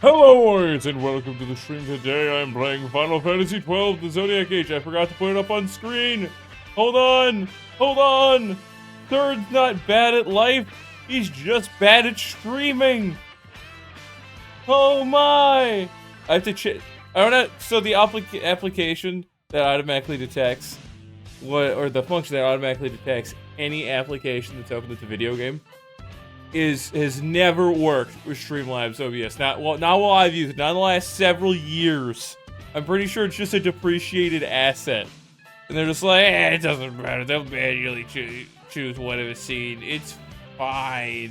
Hello warriors and welcome to the stream. Today I'm playing Final Fantasy XII, the Zodiac Age. I forgot to put it up on screen. Hold on. Third's not bad at life, he's just bad at streaming. Oh my! I have to check. I don't know. So the application that automatically detects or the function that automatically detects any application that's open that's a video game has never worked with Streamlabs OBS. Not while I've used it. Not in the last several years. I'm pretty sure it's just a depreciated asset, and they're just like, it doesn't matter. They'll manually choose whatever scene. It's fine.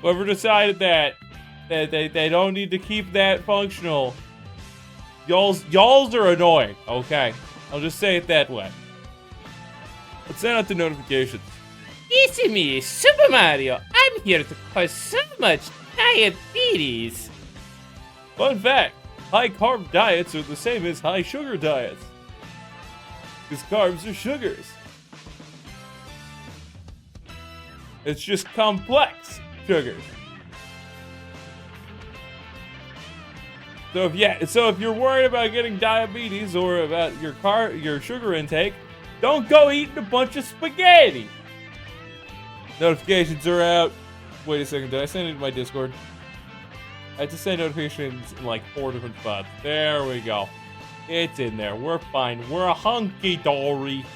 Whoever decided that they don't need to keep that functional, y'all's are annoying. Okay, I'll just say it that way. Let's send out the notifications. It's me, Super Mario. I'm here to cause so much diabetes. Fun fact, high carb diets are the same as high sugar diets. Because carbs are sugars. It's just complex sugars. So if you're worried about getting diabetes or about your sugar intake, don't go eating a bunch of spaghetti. Notifications are out. Wait a second, did I send it to my Discord? I had to send notifications in like 4 different spots. There we go. It's in there. We're fine. We're a hunky-dory.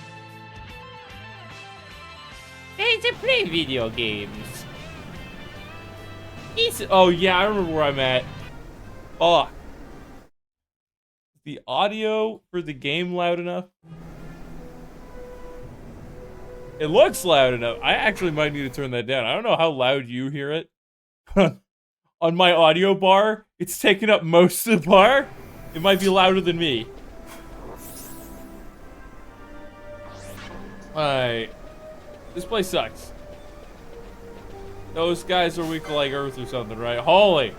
There's to play video games. Oh yeah, I remember where I'm at. Fuck. The audio for the game loud enough? It looks loud enough. I actually might need to turn that down. I don't know how loud you hear it. On my audio bar, it's taking up most of the bar. It might be louder than me. Alright. This place sucks. Those guys are weak to like Earth or something, right? Holy!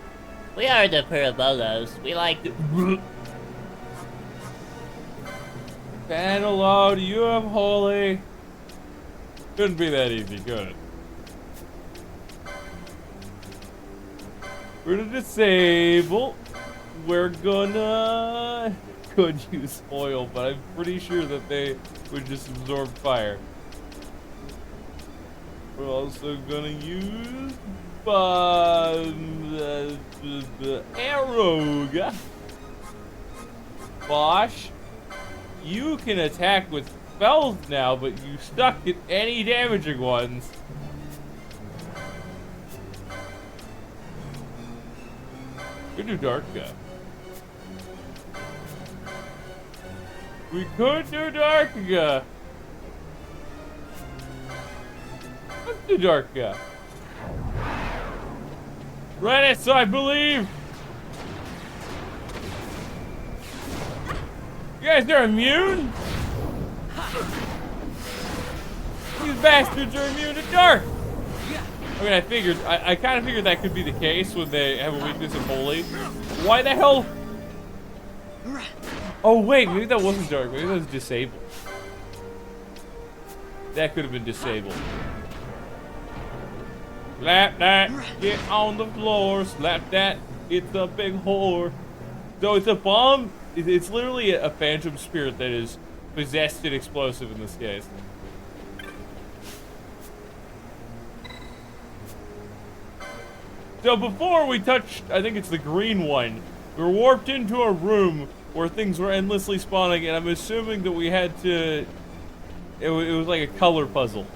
We are the Parabogos. We like to... Panelo, do you have Holy? Couldn't be that easy, could it? We're gonna disable. We're gonna... Could use oil, but I'm pretty sure that they would just absorb fire. We're also gonna use... Arrow. Bosh, you can attack with spells now, but you stuck at any damaging ones. Could do Darka. We could do Darka. Let's do Darka. Reddit, I believe. You guys are immune? These bastards are immune to dark. I mean, I kind of figured that could be the case when they have a weakness in Holy. Why the hell? Oh wait, maybe that wasn't dark. Maybe that was disabled. That could have been disabled. Slap that, get on the floor. Slap that, it's a big whore. So it's a bomb. It's literally a phantom spirit that is possessed and explosive in this case. So before we touched, I think it's the green one, we were warped into a room where things were endlessly spawning, and I'm assuming that we had to... It was like a color puzzle.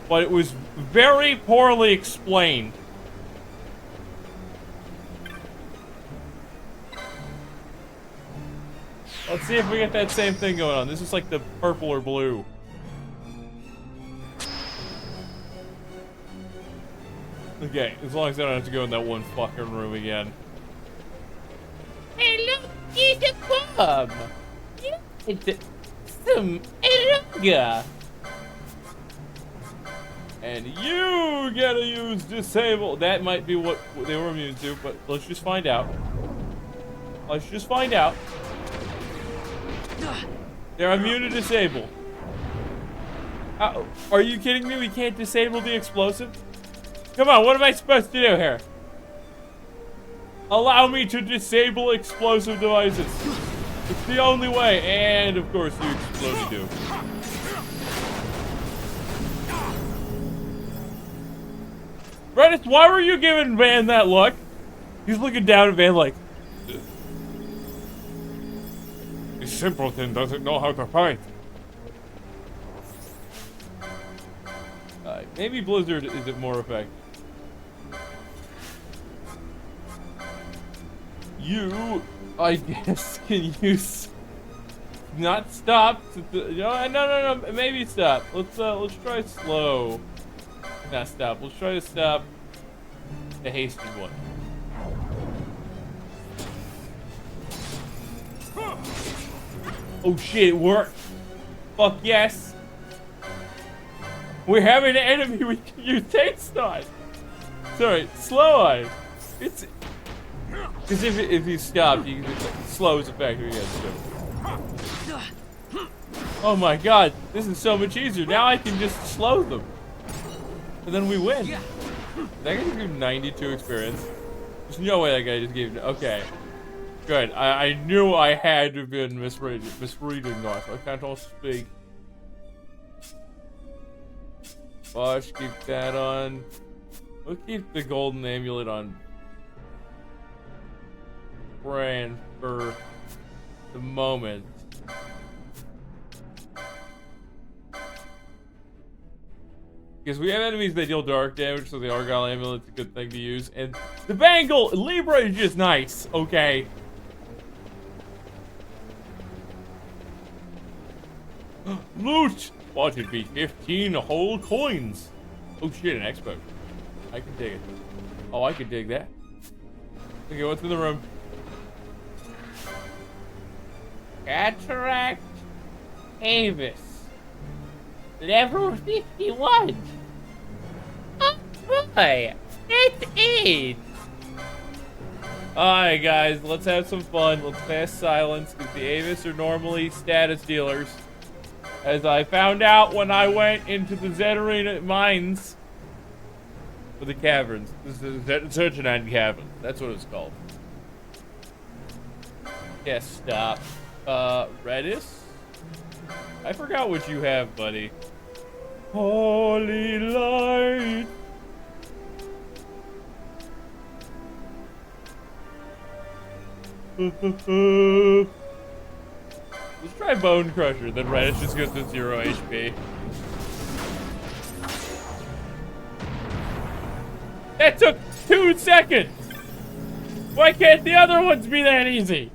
But it was very poorly explained. Let's see if we get that same thing going on. This is like the purple or blue. Okay, as long as I don't have to go in that one fucking room again. Hello, it's a club. It's some eroga. And you gotta use disable. That might be what they were immune to, but let's just find out. Let's just find out. They're immune to disable. Are you kidding me? We can't disable the explosive? Come on, what am I supposed to do here? Allow me to disable explosive devices. It's the only way. And of course you explode do. Reddit, why were you giving Van that look? He's looking down at Van like, this simpleton doesn't know how to fight. Maybe Blizzard is it more effective. You, I guess, can use not stop. No. Maybe stop. Let's try slow. Not stop. Let's try to stop the hasted one. Oh shit, it worked. Fuck yes. We have an enemy we can use taste on. Sorry, slow eye. It's because if you stop, you can just like, slow is effect. Oh my god, this is so much easier. Now I can just slow them. And then we win. That guy just gave 92 experience. There's no way that guy just gave. Okay. Good. I knew I had to have been misreading that. I can't all speak. Bosh, keep that on. We'll keep the golden amulet on brand for the moment. Because we have enemies that deal dark damage, so the Argyle amulet's a good thing to use. And the bangle Libra is just nice, okay? Loot! What would be 15 whole coins? Oh shit, an expo. I can dig it. Oh, I can dig that. Okay, what's in the room? Cataract Avis. Level 51. Oh boy, that's it. Alright guys, let's have some fun. Let's pass silence, because the Avis are normally status dealers. As I found out when I went into the Zetarina mines. For the caverns. This is the Zodiac Cavern. That's what it's called. Yes, stop. Redis? I forgot what you have, buddy. Holy light. Let's try Bone Crusher, then Redis just goes to 0 HP. That took 2 seconds! Why can't the other ones be that easy?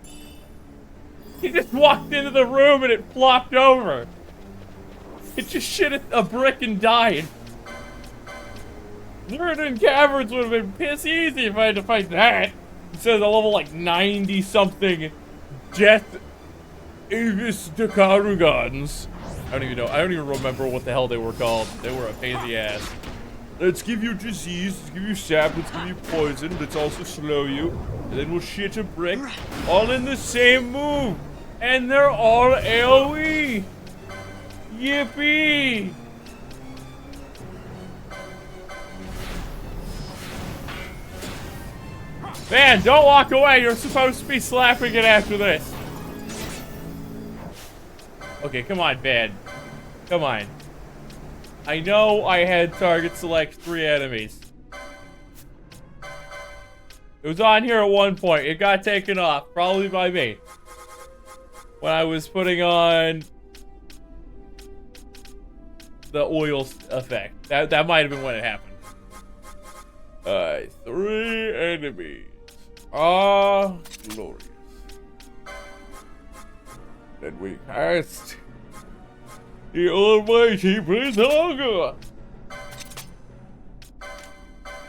He just walked into the room and it flopped over. It just shit at a brick and died. Zodiac Caverns would have been piss easy if I had to fight that. Instead of the level like 90 something Death Avis Dakarugans. I don't even remember what the hell they were called. They were a pain in the ass. Let's give you disease, let's give you sap, let's give you poison, let's also slow you. And then we'll shit a brick. All in the same move. And they're all AoE. Yippee! Man, don't walk away. You're supposed to be slapping it after this. Okay, come on, Van. Come on. I know I had target select 3 enemies. It was on here at one point. It got taken off, probably by me. When I was putting on the oil effect. That might have been when it happened. Alright, 3 enemies. Ah, glorious. Then we cast the almighty Blizzard.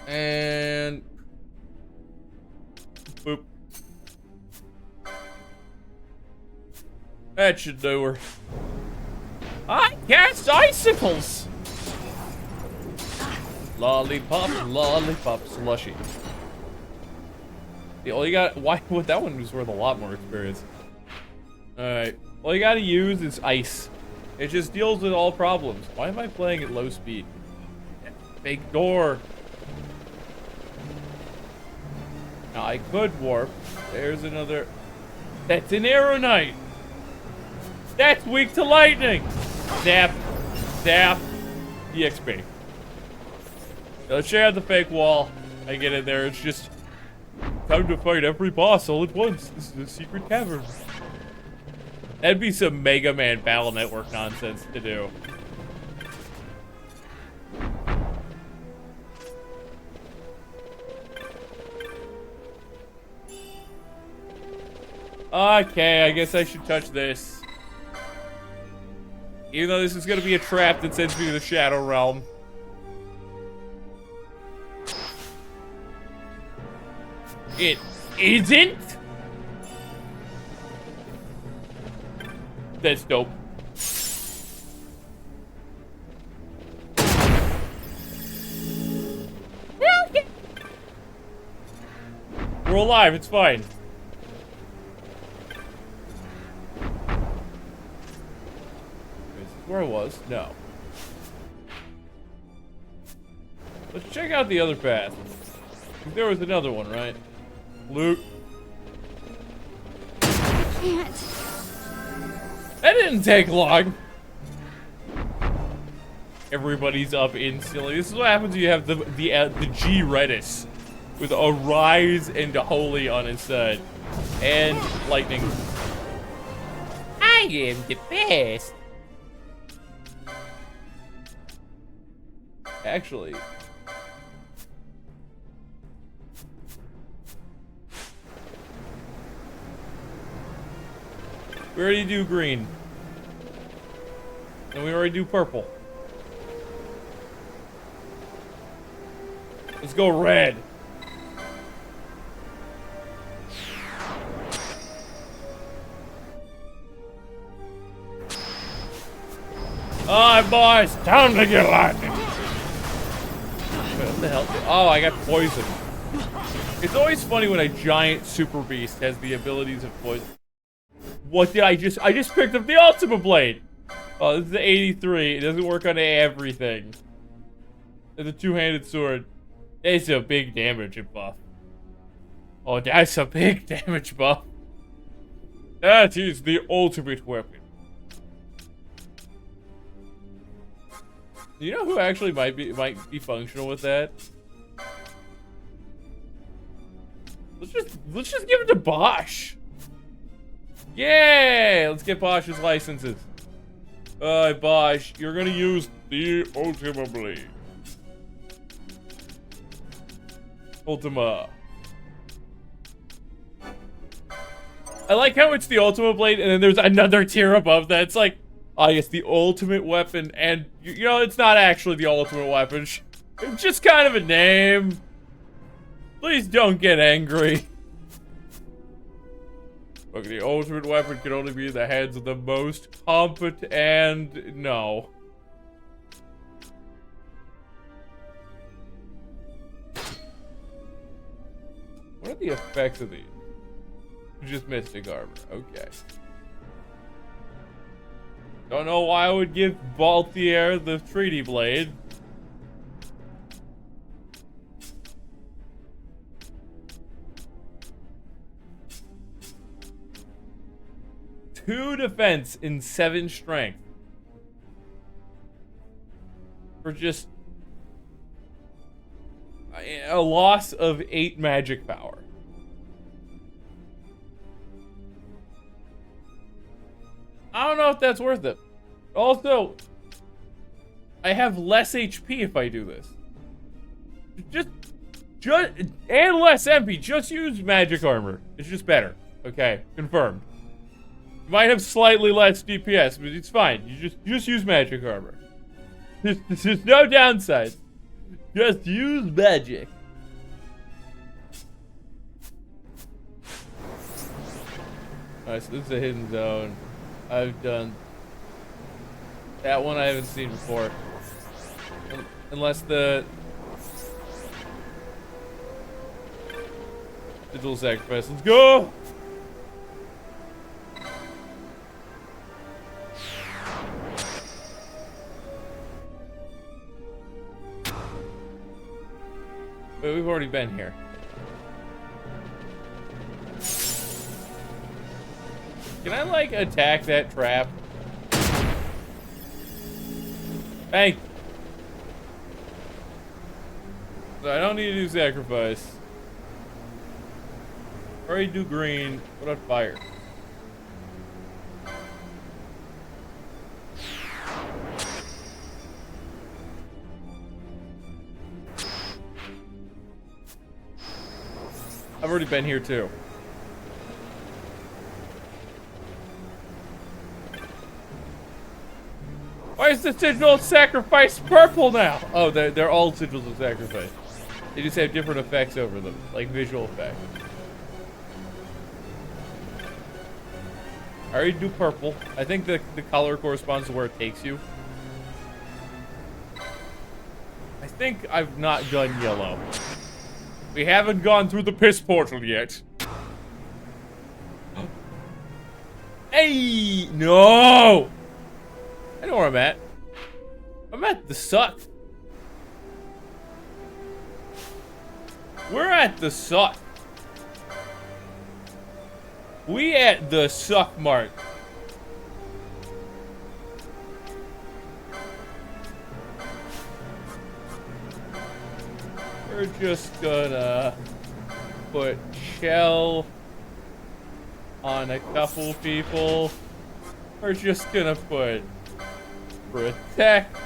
And boop. That should do her. I cast icicles. Lollipop, slushy. Yeah, all you got. Why would that one was worth a lot more experience? Alright. All you gotta use is ice. It just deals with all problems. Why am I playing at low speed? Fake door. Now I could warp. There's another. That's an arrow knight. That's weak to lightning. Zap. Zap. EXP. Now let's check out the fake wall. I get in there. It's just time to fight every boss all at once. This is a secret cavern. That'd be some Mega Man Battle Network nonsense to do. Okay, I guess I should touch this. Even though this is gonna be a trap that sends me to the Shadow Realm. It isn't? That's dope. We're alive, it's fine. Is this where I was? No. Let's check out the other path. There was another one, right? Loot. I can't. That didn't take long. Everybody's up instantly. This is what happens when you have the G Redis with a rise and a holy on his side and lightning. I am the best. Actually, we already do green. And we already do purple. Let's go red. Alright, boys, time to get lightning. What the hell? Oh, I got poisoned. It's always funny when a giant super beast has the abilities of poison. What did I just picked up the Ultima Blade. Oh, this is the 83. It doesn't work on everything. It's a two-handed sword. It's a big damage buff. Oh, that's a big damage buff. That is the ultimate weapon. Do you know who actually might be functional with that? Let's just give it to Bosch. Yay! Let's get Bosch's licenses. Alright, Bosch, you're gonna use the Ultima Blade. Ultima. I like how it's the Ultima Blade and then there's another tier above that. It's like, oh, it's the ultimate weapon, and you know, it's not actually the ultimate weapon. It's just kind of a name. Please don't get angry. Look, the ultimate weapon can only be in the hands of the most competent, and no. What are the effects of these? Just mystic armor. Okay. Don't know why I would give Balthier the treaty blade. Two defense and 7 strength. For just a loss of 8 magic power. I don't know if that's worth it. Also, I have less HP if I do this. Just and less MP. Just use magic armor. It's just better. Okay, confirmed. You might have slightly less DPS, but it's fine. You just use magic armor. There's no downside. Just use magic. Alright, so this is a hidden zone. I've done that one. I haven't seen before, unless the dual sacrifice. Let's go. Wait, we've already been here. Can I, like, attack that trap? Hey! So I don't need to do sacrifice. Already do green. What about fire? I've already been here too. Why is the sigil of sacrifice purple now? Oh, they're all sigils of sacrifice. They just have different effects over them, like visual effects. I already do purple. I think the color corresponds to where it takes you. I think I've not done yellow. We haven't gone through the piss portal yet. Hey! No! I know where I'm at. I'm at the suck. We're at the suck. We at the suck mark. We're just gonna put shell on a couple people. We're just gonna put protect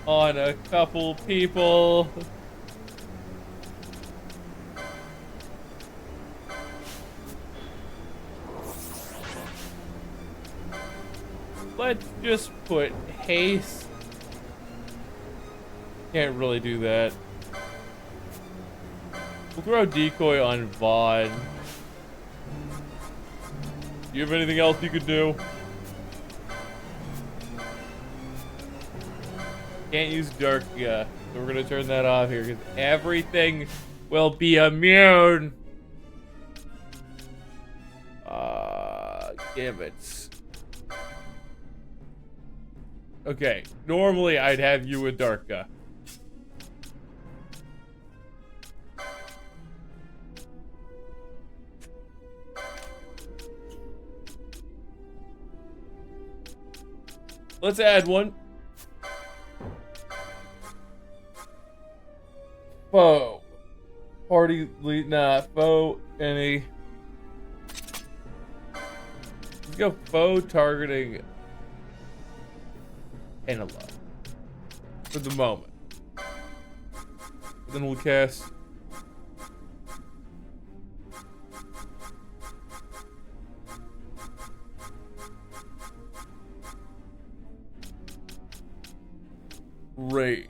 on a couple people. Let's just put haste. Can't really do that. We'll throw decoy on Vaughn. Do you have anything else you could do? Can't use dark, so we're gonna turn that off here because everything will be immune. Damn it. Okay, normally I'd have you with Darka. Let's add one. Foe. Party lead, nah, foe, any. Let's go foe targeting Penelope for the moment. Then we'll cast Raise.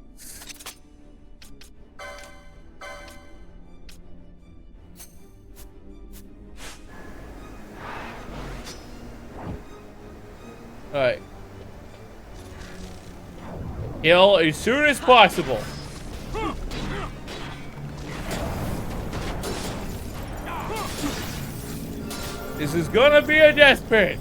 Alright. Kill as soon as possible. This is gonna be a death pit.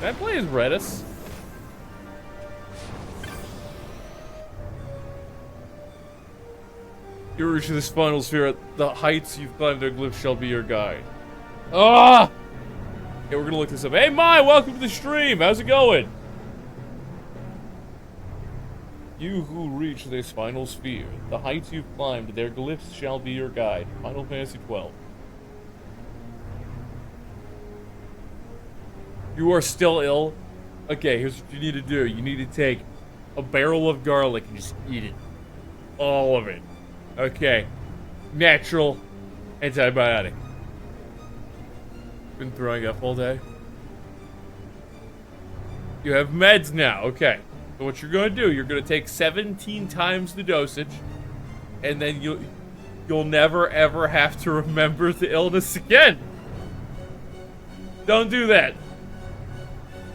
Can I play as Redis? You reach this final sphere at the heights you've climbed, their glyph shall be your guide. Ah! Okay, we're gonna look this up. Hey, Mai, welcome to the stream. How's it going? You who reach this final sphere, the heights you've climbed, their glyphs shall be your guide. Final Fantasy XII. You are still ill? Okay, here's what you need to do. You need to take a barrel of garlic and just eat it. All of it. Okay. Natural antibiotic. Been throwing up all day. You have meds now. Okay. So what you're going to do, you're going to take 17 times the dosage, and then you'll never ever have to remember the illness again. Don't do that.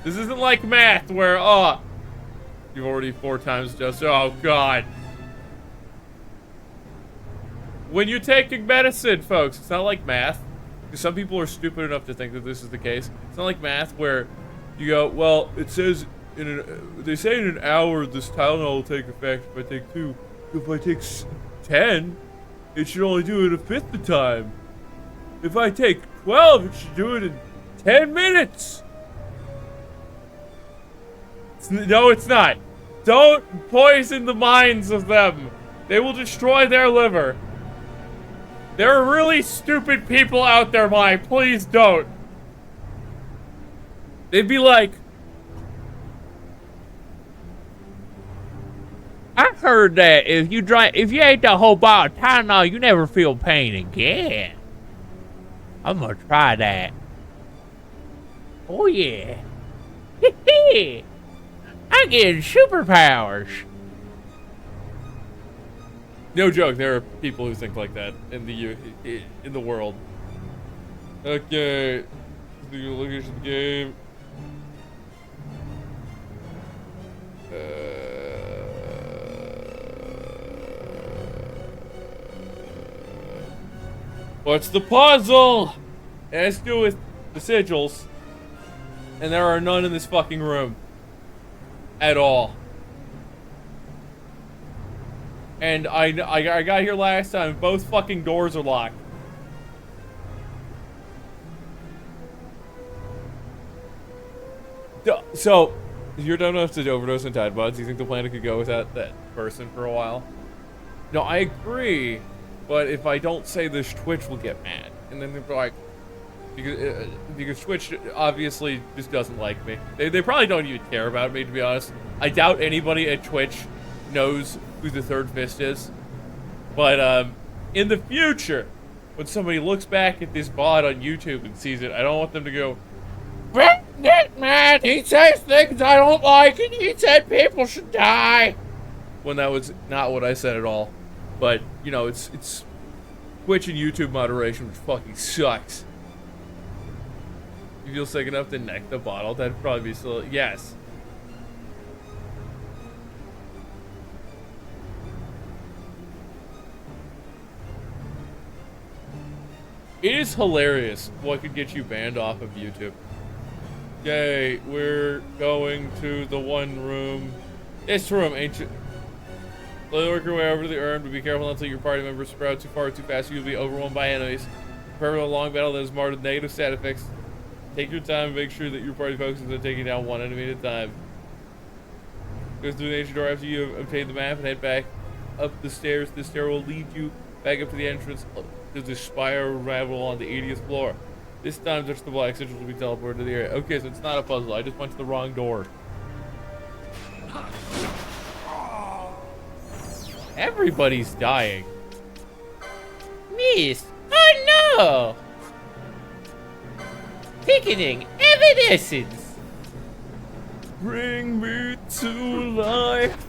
This isn't like math where, oh, you've already 4 times just, oh God. When you're taking medicine, folks, it's not like math. Because some people are stupid enough to think that this is the case. It's not like math where you go, well, it says, they say in an hour this Tylenol will take effect if I take 2. If I take 10, it should only do it a fifth the time. If I take 12, it should do it in 10 minutes. No, it's not. Don't poison the minds of them. They will destroy their liver. There are really stupid people out there, Mike. Please don't. They'd be like, I heard that if you ate the whole bottle of Tylenol, you never feel pain again. I'm gonna try that. Oh yeah. I'm getting superpowers. no joke, there are people who think like that in the world. Okay. The location of the game. What's the puzzle? It has to do with the sigils. And there are none in this fucking room. At all. And I got here last time. Both fucking doors are locked. So, you're dumb enough to overdose on Tide Pods. You think the planet could go without that person for a while? No, I agree. But if I don't say this, Twitch will get mad. And then they'll be like, because Twitch obviously just doesn't like me. They probably don't even care about me, to be honest. I doubt anybody at Twitch knows who the Third Fist is. But in the future, when somebody looks back at this VOD on YouTube and sees it, I don't want them to go, that man, he says things I don't like, and he said people should die. When that was not what I said at all. But, you know, it's Twitch and YouTube moderation, which fucking sucks. You feel sick enough to neck the bottle? That'd probably be still, yes. It is hilarious what could get you banned off of YouTube. Okay, we're going to the one room. This room, ancient. Slowly work your way over to the urn, but be careful not to let your party members sprout too far or too fast. You'll be overwhelmed by enemies. Prepare for a long battle that is marred with negative stat effects. Take your time and make sure that your party focuses on taking down one enemy at a time. Go through the ancient door after you have obtained the map and head back up the stairs. This stair will lead you back up to the entrance to the spiral ravel on the 80th floor. This time, touch the black sigils will be teleported to the area. Okay, so it's not a puzzle. I just went to the wrong door. Everybody's dying. Miss, oh no! Thickening evanescence. Bring me to life.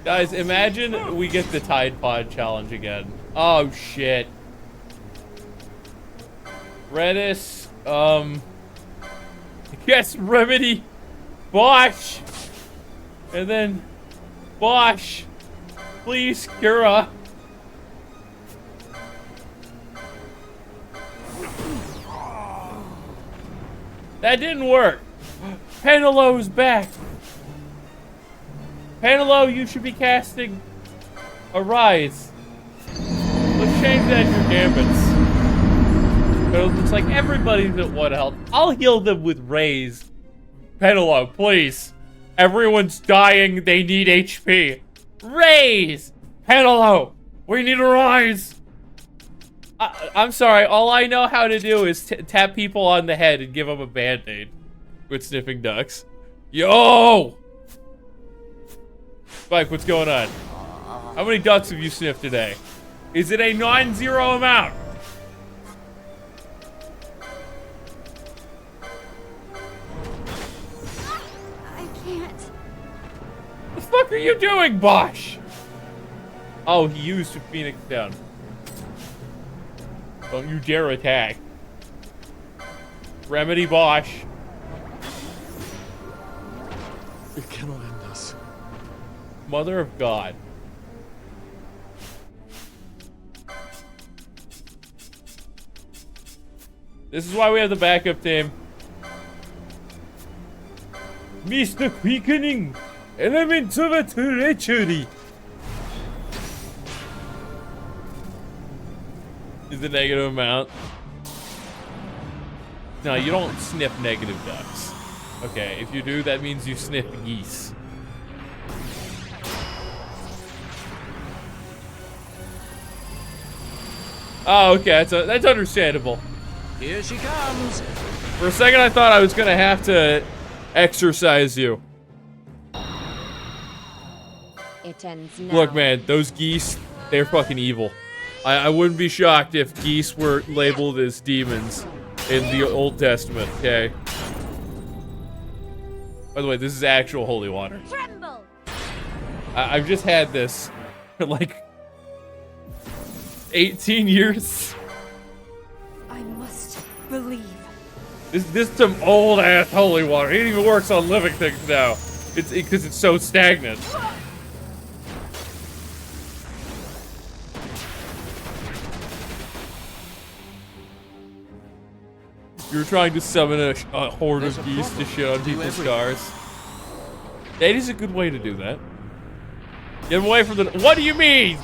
Guys, imagine we get the Tide Pod challenge again. Oh shit. Redis, yes, Remedy, Bosch, and then Bosch, please, Kira. That didn't work. Penelow's back. Penelope, you should be casting Arise. Let's change that to your gambits. But it looks like everybody's at 1 health. I'll heal them with Raise. Penelope, please. Everyone's dying. They need HP. Raise! Penelope, we need a Rise. I'm sorry. All I know how to do is tap people on the head and give them a band-aid with sniffing ducks. Yo! Spike, what's going on? How many ducks have you sniffed today? Is it a non-zero amount? I can't. What the fuck are you doing, Bosch? Oh, he used Phoenix down. Don't you dare attack. Remedy Bosch. It cannot end us. Mother of God. This is why we have the backup team. Mr. Quickening, elements of a treachery. Is the negative amount? No, you don't sniff negative ducks. Okay, if you do, that means you sniff geese. Oh, okay, that's understandable. Here she comes. For a second, I thought I was gonna have to exercise you. It ends now. Look, man, those geese, they're fucking evil. I wouldn't be shocked if geese were labeled as demons in the Old Testament, okay? By the way, this is actual holy water. Tremble! I've just had this for like 18 years. I must believe. This is some old ass holy water. It even works on living things now. It's because it's so stagnant. You're trying to summon a horde of geese to shit on people's cars. That is a good way to do that. Get them away from the. What do you mean?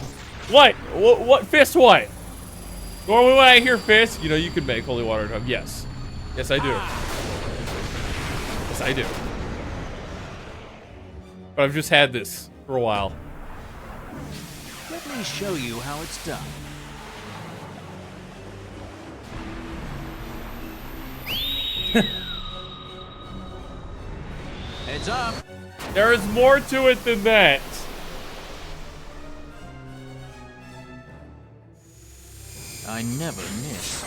What? What? Fist? What? Normally when I hear fist, you know you can make holy water at home. Yes. Yes, I do. Yes, I do. But I've just had this for a while. Let me show you how it's done. Heads up. There is more to it than that. I never miss.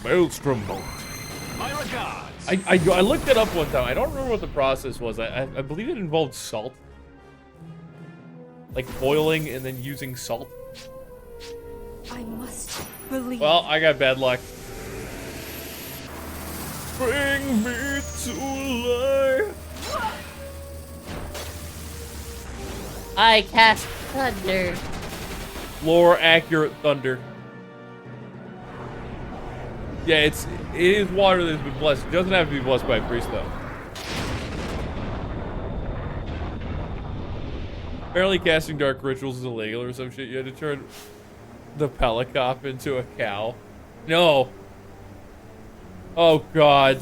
Maelstrom bolt. My regards. I looked it up one time. I don't remember what the process was. I believe it involved salt. Like boiling and then using salt. I must believe. Well, I got bad luck. Bring me to life. I cast thunder. Lore accurate thunder. Yeah, it is water that's been blessed. It doesn't have to be blessed by a priest though. Apparently casting dark rituals is illegal or some shit. You had to turn the Pelicop into a cow. No. Oh god.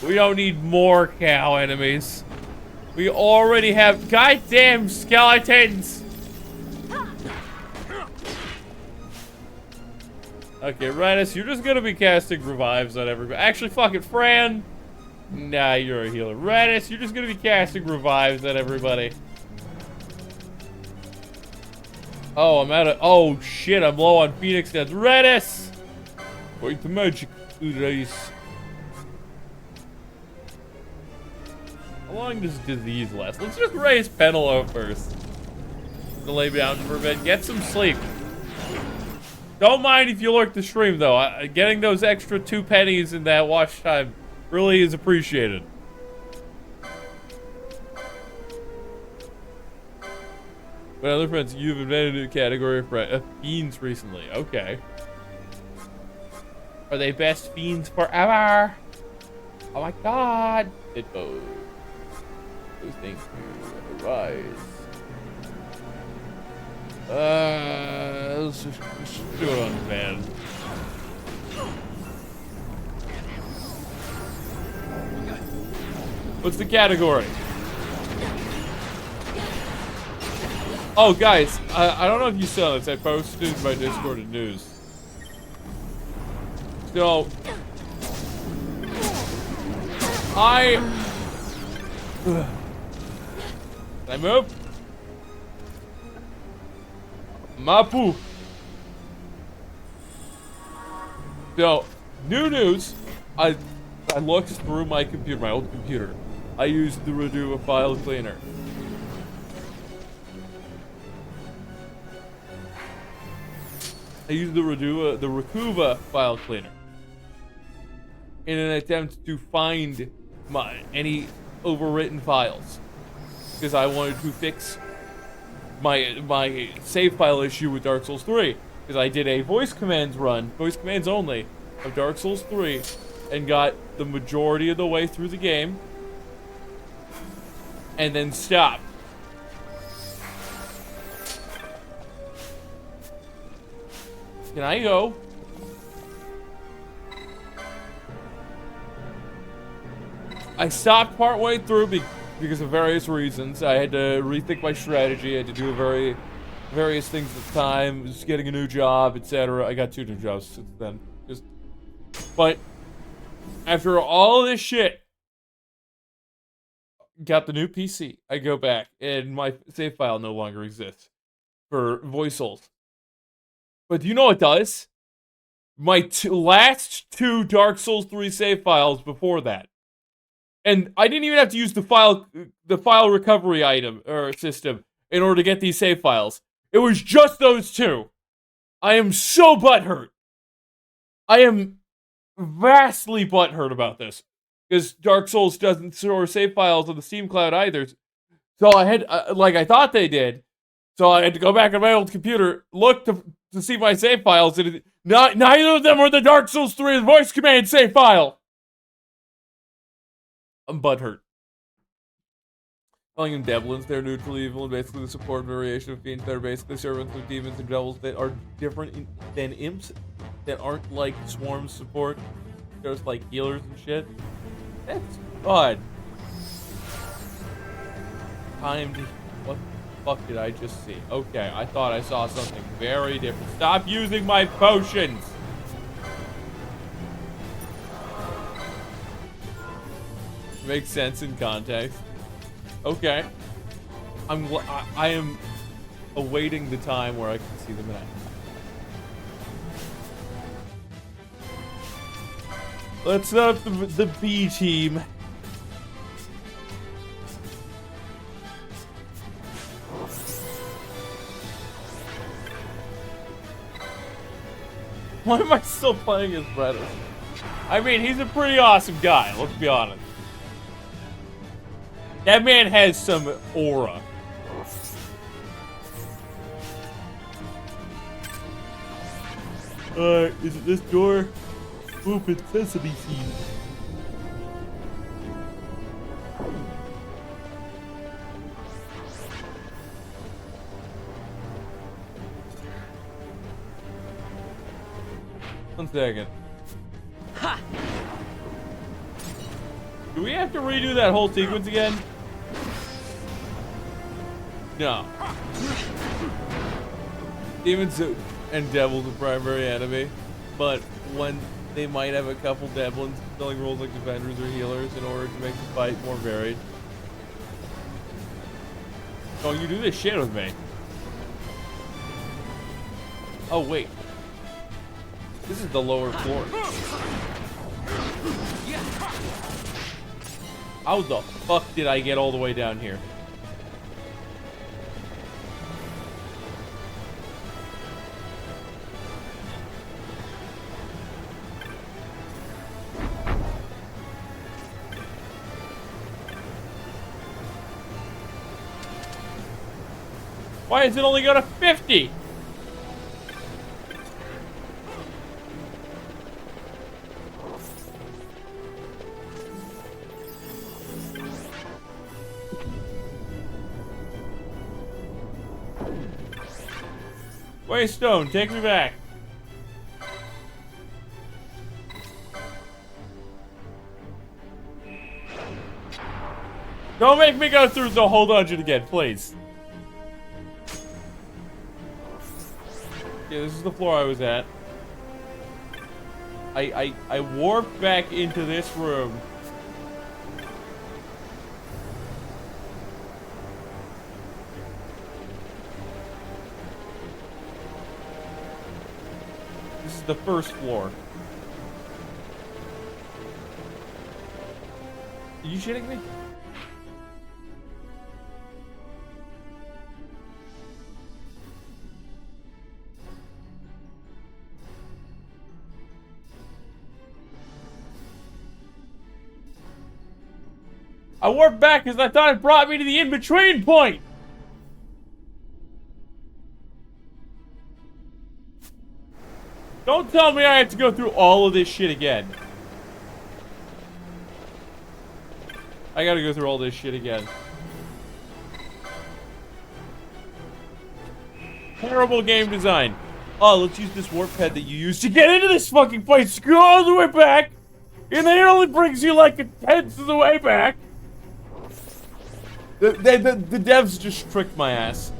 We don't need more cow enemies. We already have goddamn skeletons. Okay, Redis, you're just gonna be casting revives on everybody. Actually, fuck it, Fran. Nah, you're a healer. Redis, you're just gonna be casting revives on everybody. Oh, I'm out of. Oh shit, I'm low on Phoenix guns. Redis! Wait, the magic race. How long does disease last? Let's just raise Penelope first. To lay down for a bit. Get some sleep. Don't mind if you lurk the stream, though. Getting those extra 2 pennies in that watch time really is appreciated. But other friends, you've invented a new category of fiends recently. Okay. Are they best fiends forever? Oh my god. It goes. Those things arise. Let's just do it on van. What's the category? Oh, guys, I don't know if you saw this. I posted in my Discord and news. So, Can I move? Mapu. So, new news. I looked through my computer, my old computer. I used the Reduva file cleaner. I used the Recuva file cleaner. in an attempt to find any overwritten files, because I wanted to fix my save file issue with Dark Souls 3, because I did a voice commands only, of Dark Souls 3, and got the majority of the way through the game, and then stopped. Can I go? I stopped partway through because of various reasons. I had to rethink my strategy. I had to do various things at the time. Just getting a new job, etc. I got 2 new jobs since then. But after all this shit, got the new PC. I go back, and my save file no longer exists for Voice Souls. But do you know what does? My last 2 Dark Souls 3 save files before that. And I didn't even have to use the file recovery item or system in order to get these save files. It was just those 2. I am so butthurt. I am vastly butthurt about this, because Dark Souls doesn't store save files on the Steam Cloud either. So I had, like I thought they did. So I had to go back on my old computer, look to see my save files, and neither of them were the Dark Souls 3 voice command save file. I'm butthurt. Calling them devlins, they're neutral evil, and basically the support variation of fiends that are basically servants of demons and devils that are different than imps, that aren't like swarm support, just like healers and shit. That's odd. What the fuck did I just see? Okay, I thought I saw something very different. Stop using my potions! Makes sense in context. Okay. I am awaiting the time where I can see them in. Let's set up the B team. Why am I still playing as Bredos? I mean, he's a pretty awesome guy, let's be honest. That man has some aura. Is it this door? Open sesame seed. One second. Ha! Do we have to redo that whole sequence again? No. Demons and devils are primary enemy, but when they might have a couple devlins filling roles like defenders or healers in order to make the fight more varied. Oh, you do this shit with me. Oh, wait. This is the lower floor. How the fuck did I get all the way down here? Why is it only go to 50? Wait, Stone, take me back. Don't make me go through the whole dungeon again, please. Yeah, this is the floor I was at. I warped back into this room. This is the first floor. Are you shitting me? I warped back because I thought it brought me to the in-between point. Don't tell me I have to go through all of this shit again. I gotta go through all this shit again. Terrible game design. Oh, let's use this warp pad that you used to get into this fucking place. Go all the way back. And then it only brings you like a tenth of the way back. The devs just tricked my ass.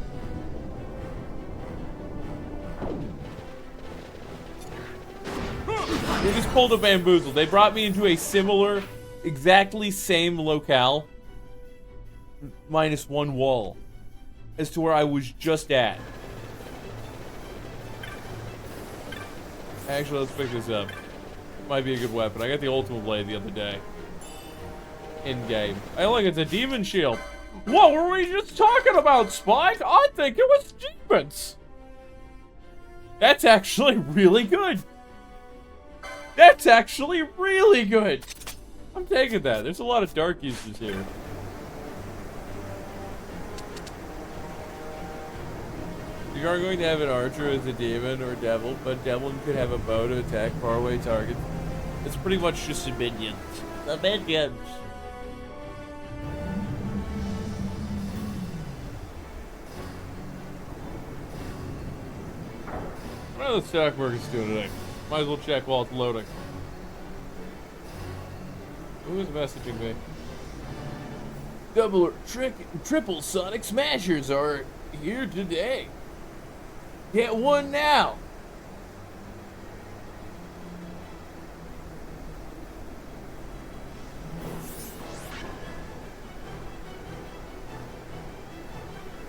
They just pulled a bamboozle. They brought me into a similar, exactly same locale, minus one wall, as to where I was just at. Actually, let's pick this up. Might be a good weapon. I got the Ultimate Blade the other day. In-game. Hey, look, it's a demon shield. What were we just talking about, Spike? I think it was demons. That's actually really good. That's actually really good. I'm taking that. There's a lot of dark uses here. You are going to have an archer as a demon or devil, but devil could have a bow to attack faraway targets. It's pretty much just a minions. The minions. What are the stock markets doing today? Might as well check while it's loading. Who is messaging me? Double or triple Sonic Smashers are here today. Get one now.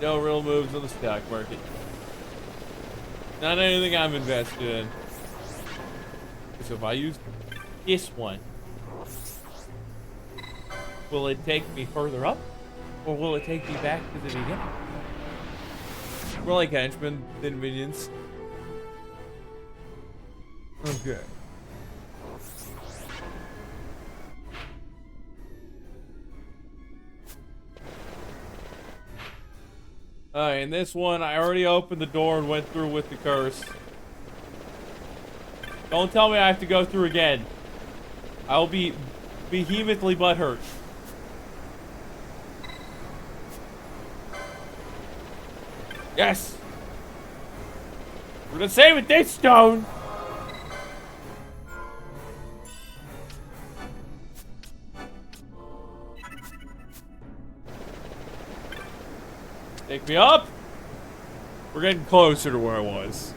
No real moves on the stock market. Not anything I'm invested in. So if I use this one, will it take me further up? Or will it take me back to the beginning? More like henchmen than minions. Okay. Alright, in this one, I already opened the door and went through with the curse. Don't tell me I have to go through again. I'll be vehemently butthurt. Yes! We're gonna save it this stone! Take me up! We're getting closer to where I was.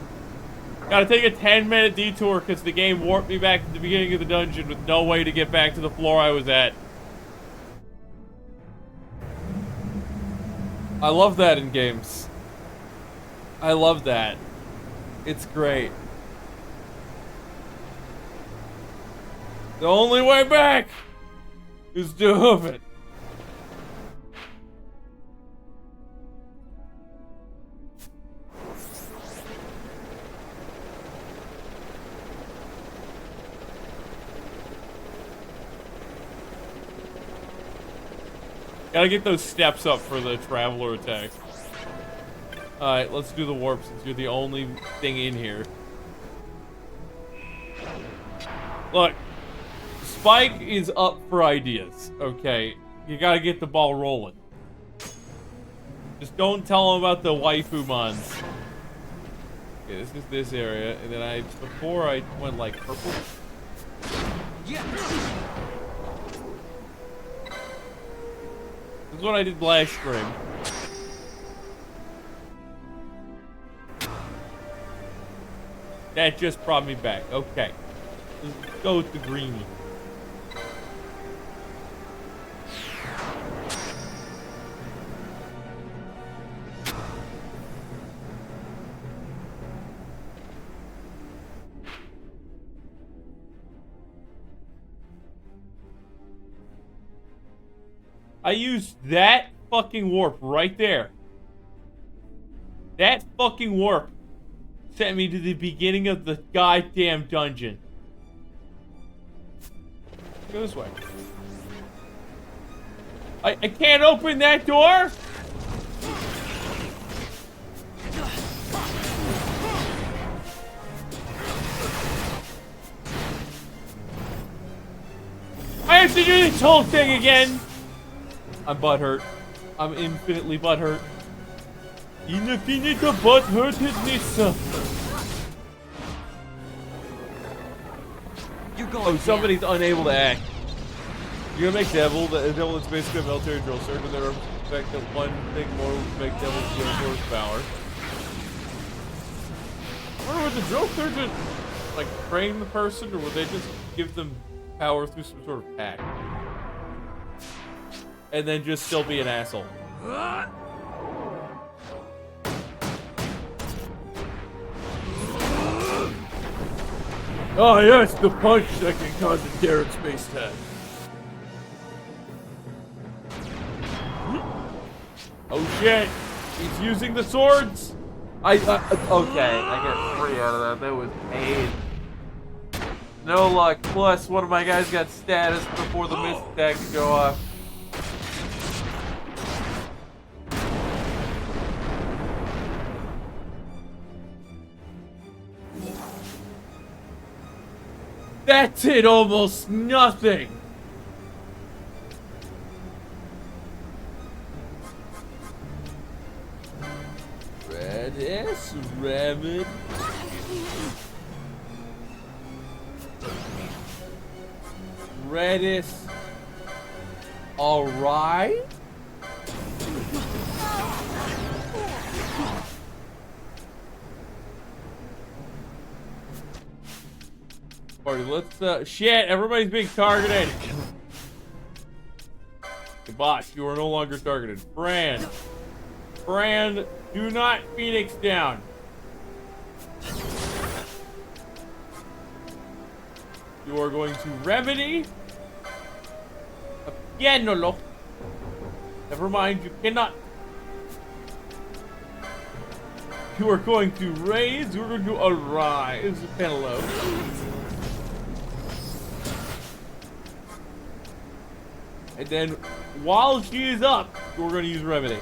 Gotta take a 10-minute detour because the game warped me back to the beginning of the dungeon with no way to get back to the floor I was at. I love that in games. I love that. It's great. The only way back is to hoof it. Gotta get those steps up for the traveler attack. Alright, let's do the warp since you're the only thing in here. Look, Spike is up for ideas, okay? You gotta get the ball rolling. Just don't tell him about the waifu mons. Okay, this is this area, and then before I went like purple. Yeah. This is what I did last stream. That just brought me back. Okay. Let's go with the greenie. I used that fucking warp right there. That fucking warp sent me to the beginning of the goddamn dungeon. Go this way. I can't open that door? I have to do this whole thing again. I'm butthurt. I'm infinitely butthurt. Infinite butthurtedness. You're going Oh, somebody's unable to act. You're gonna make Devil, the Devil is basically a military drill sergeant. They expect that one thing more would make Devil feel horsepower. I wonder, would the drill sergeant, like, train the person, or would they just give them power through some sort of pack? And then just still be an asshole. Oh yes, the punch that can cause a Derek space time. Oh shit! He's using the swords! Okay, I got 3 out of that. That was pain. No luck. Plus, one of my guys got status before the mist attack could go off. That's it, almost nothing! Redis, Rabbit. Redis. Alright? Party, let's, shit, everybody's being targeted. Boss, you are no longer targeted. Fran, do not Phoenix down. You are going to remedy. Pianolo. Never mind, you cannot. You are going to raise, you are going to arise, Penelope. And then, while she is up, we're going to use Remedy.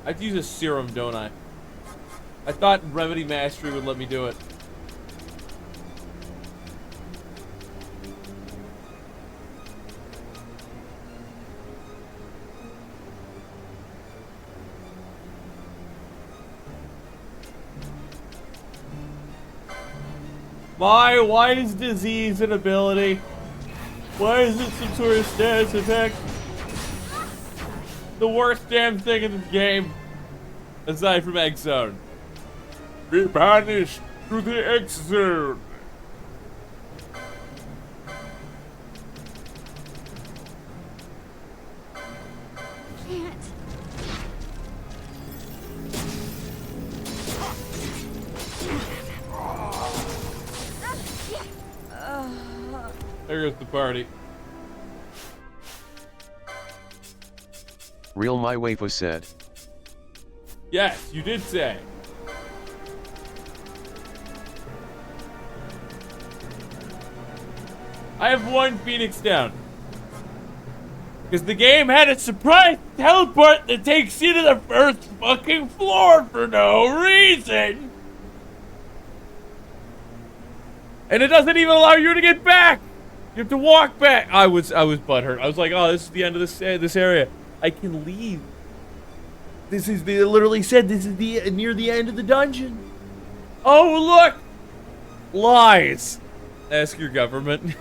I have to use a serum, don't I? I thought Remedy Mastery would let me do it. Why is disease an ability? Why is it some sort of status effect? The worst damn thing in this game, aside from X Zone. Be banished to the X Zone. There goes the party. Real my waifu said. Yes, you did say. I have 1 Phoenix down. Because the game had a surprise teleport that takes you to the first fucking floor for no reason. And it doesn't even allow you to get back. You have to walk back. I was butthurt. I was like, oh, this is the end of this area. I can leave. This is it literally said this is the near the end of the dungeon. Oh look! Lies. Ask your government.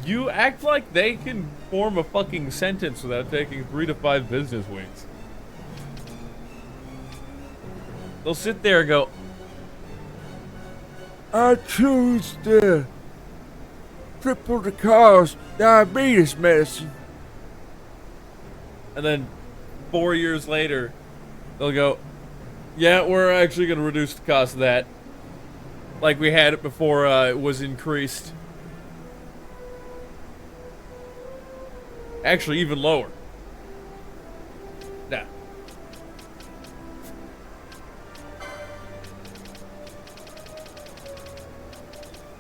You act like they can form a fucking sentence without taking 3 to 5 business weeks. They'll sit there and go, I choose the triple the cost diabetes medicine. And then 4 years later, they'll go, yeah, we're actually going to reduce the cost of that. Like we had it before it was increased. Actually, even lower. Nah.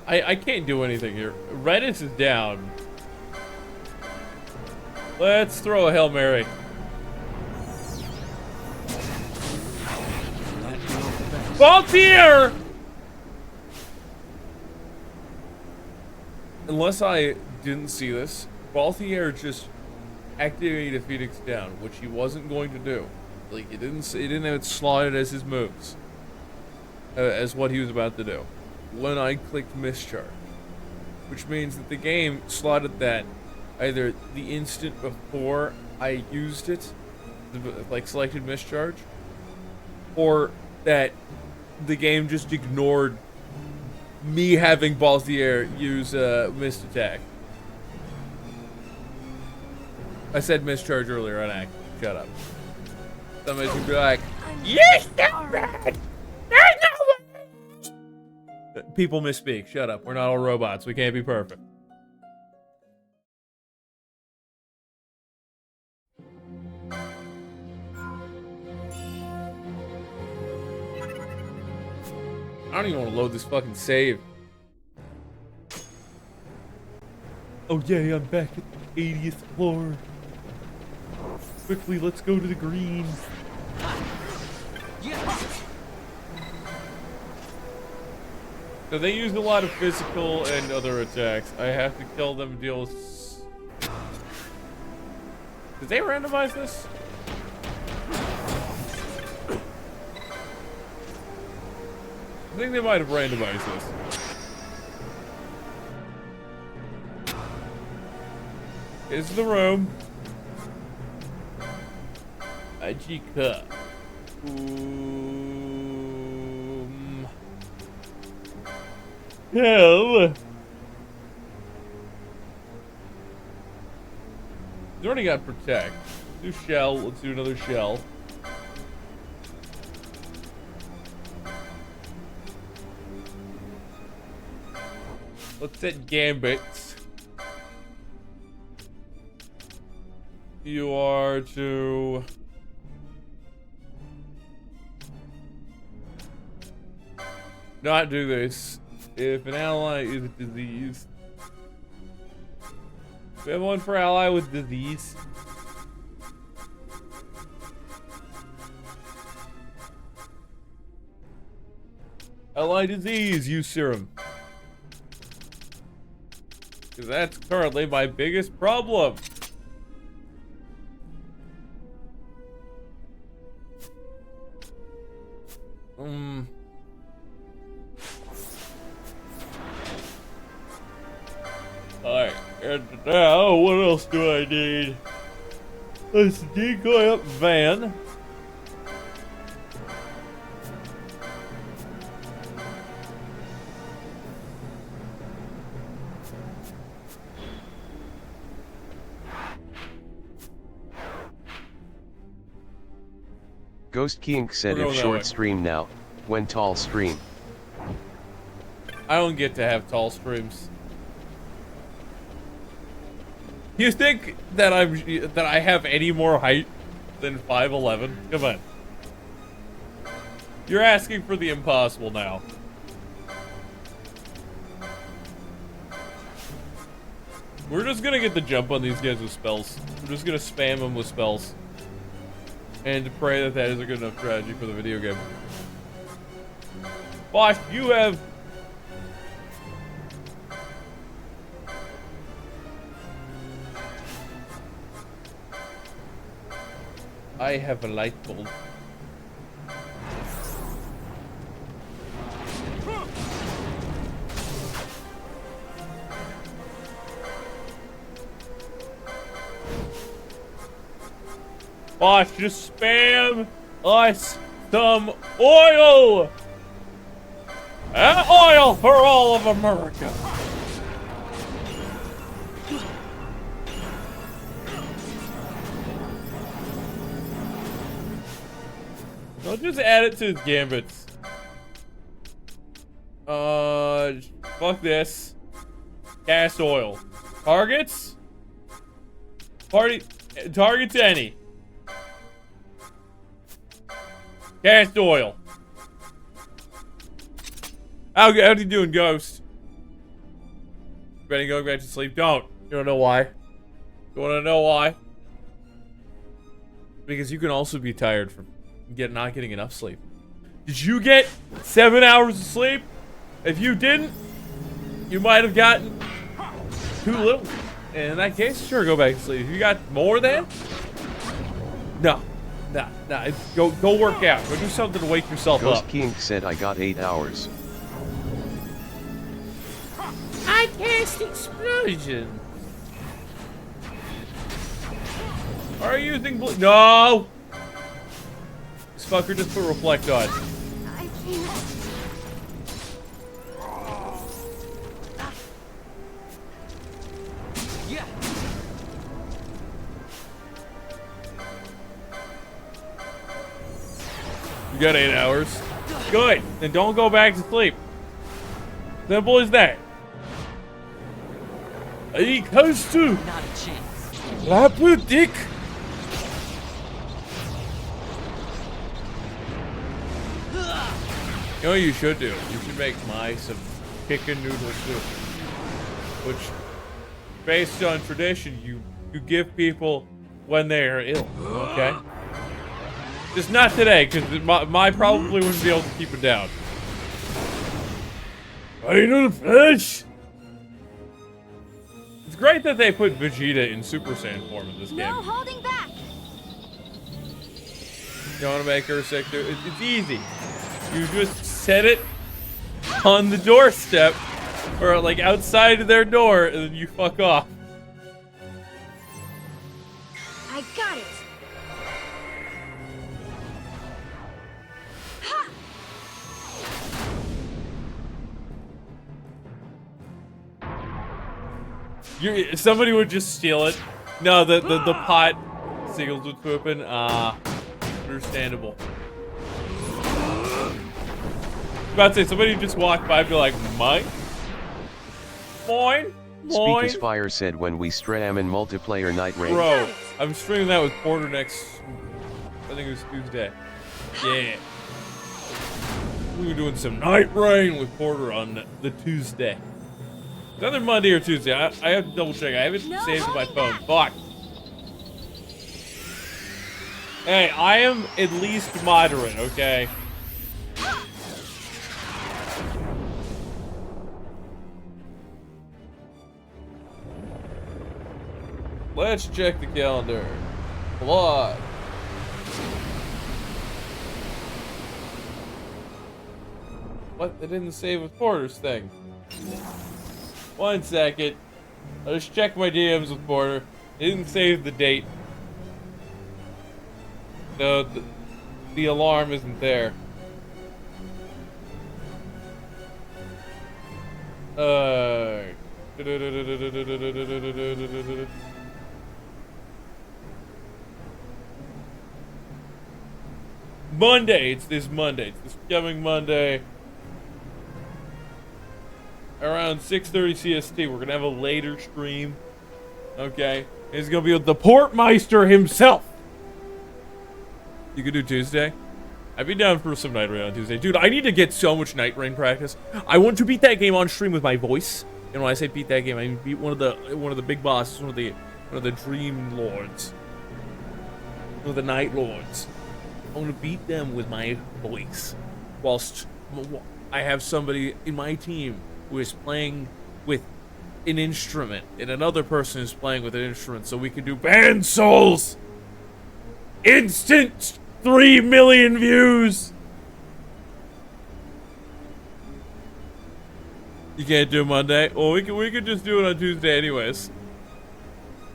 I can't do anything here. Redis is down. Let's throw a Hail Mary. Volunteer! Unless I didn't see this, Balthier just activated Phoenix down, which he wasn't going to do. Like, he didn't have it slotted as his moves. As what he was about to do. When I clicked Mischarge. Which means that the game slotted that either the instant before I used it, like selected Mischarge, or that the game just ignored me having Balthier use missed attack. I said Mischarge earlier on accident. Shut up. Somebody's gonna be like, yes, that's bad! There's no way! People misspeak. Shut up. We're not all robots. We can't be perfect. I don't even want to load this fucking save. Oh yeah, I'm back at the 80th floor. Quickly, let's go to the green. So they use a lot of physical and other attacks. I have to kill them, deal with... Did they randomize this? I think they might have randomized this. Here's the room. Ajika. Hell. You already got protect. Do shell. Let's do another shell. Let's set gambits. You are to not do this. If an ally is diseased. We have one for ally with disease. Ally disease, use serum. Because that's currently my biggest problem. Alright, and now what else do I need? Let's decoy up Van. Ghost King said We'll go if that short way. stream now, when tall stream. I don't get to have tall streams. You think that I have any more height than 5'11"? Come on. You're asking for the impossible now. We're just gonna get the jump on these guys with spells. We're just gonna spam them with spells. And pray that that is a good enough strategy for the video game. Bosh, you have... I have a light bulb. Bosh, just spam us some oil! And oil for all of America! I'll just add it to his gambits. Fuck this. Cast oil. Targets? Targets any. Cast oil. How's he doing, Ghost? regretting going back to sleep? Don't. You don't know why? You want to know why? Because you can also be tired from not getting enough sleep. Did you get 7 hours of sleep? If you didn't, you might have gotten too little. And in that case, sure, go back to sleep. If you got more than, no. Go work out. Go do something to wake yourself Ghost up. King said I got 8 hours. I cast explosion. Are you using blue? No! This fucker just put reflect on. I can't. Yeah. You got 8 hours. Good. Then don't go back to sleep. Simple as that. He goes to Not a chance. La Boutique. You know what you should do? You should make some chicken noodle soup. Which, based on tradition, you give people when they are ill, okay? Just not today, because my probably wouldn't be able to keep it down. Final fish! It's great that they put Vegeta in Super Saiyan form in this game. No holding back. You want to make her sick, dude? It's easy. You just set it on the doorstep, or like outside of their door, and then you fuck off. I got it. Ha! Somebody would just steal it. No, the pot seagulls would pooping. Understandable. About to say, somebody just walked by and be like, mine? Mine? Mine? Speakus Fire said when we stram in multiplayer night range. Bro, I'm streaming that with Porter next, I think it was Tuesday. Yeah. We were doing some night rain with Porter on the Tuesday. It's either Monday or Tuesday. I have to double check. I haven't saved my phone. Fuck. Hey, I am at least moderate, okay? Let's check the calendar. Blood. What? They didn't save with Porter's thing. 1 second. I'll just check my DMs with Porter. It didn't save the date. No, the alarm isn't there. Monday. It's this Monday. It's this coming Monday. Around 6:30 CST. We're gonna have a later stream. Okay. It's gonna be with the Portmeister himself. You could do Tuesday? I'd be down for some Night Rain on Tuesday. Dude, I need to get so much Night Rain practice. I want to beat that game on stream with my voice. And when I say beat that game, I mean beat one of the big bosses, one of the Dream Lords. One of the Night Lords. I want to beat them with my voice. Whilst I have somebody in my team who is playing with an instrument, and another person is playing with an instrument, so we can do Band Souls! Instant 3 million views! You can't do Monday? Well, we could just do it on Tuesday anyways.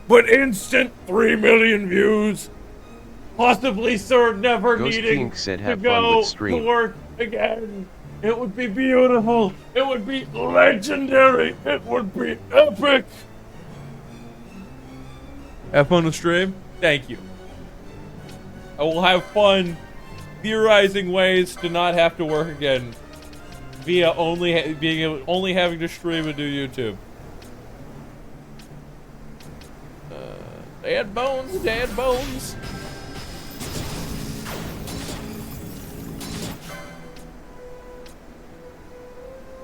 But instant 3 million views! Possibly, sir, never Ghost needing King said to have fun go with to stream. work again. It would be beautiful. It would be legendary. It would be epic. Have fun with stream? Thank you. I will have fun theorizing ways to not have to work again via only having to stream and do YouTube. Dead bones, dead bones.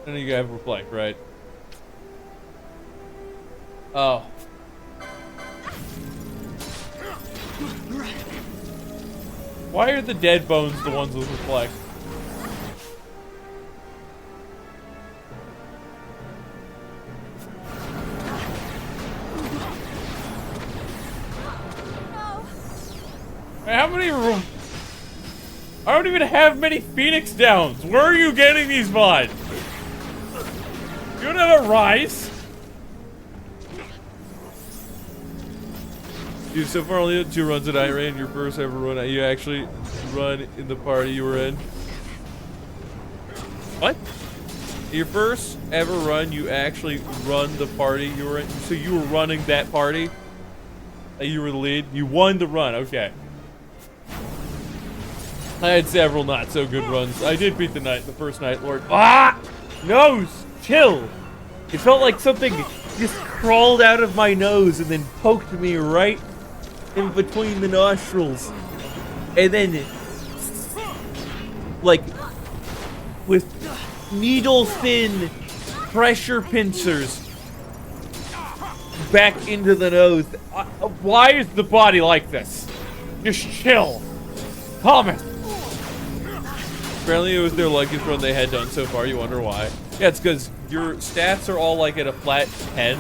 And you have reflect, right? Oh. Why are the dead bones the ones that reflect? How many room? I don't even have many Phoenix Downs. Where are you getting these mods? You don't have a Rise? Dude, so far only had 2 runs at I ran. Your first ever run. You actually run in the party you were in. What? Your first ever run, you actually run the party you were in. So you were running that party. You were the lead. You won the run. Okay. I had several not so good runs. I did beat the first Night Lord. Ah! Nose! Chill! It felt like something just crawled out of my nose and then poked me right in between the nostrils. And then, like, with needle-thin pressure pincers back into the nose. Why is the body like this? Just chill. Calm it. Apparently it was their luckiest run they had done so far. You wonder why. Yeah, it's because your stats are all like at a flat 10,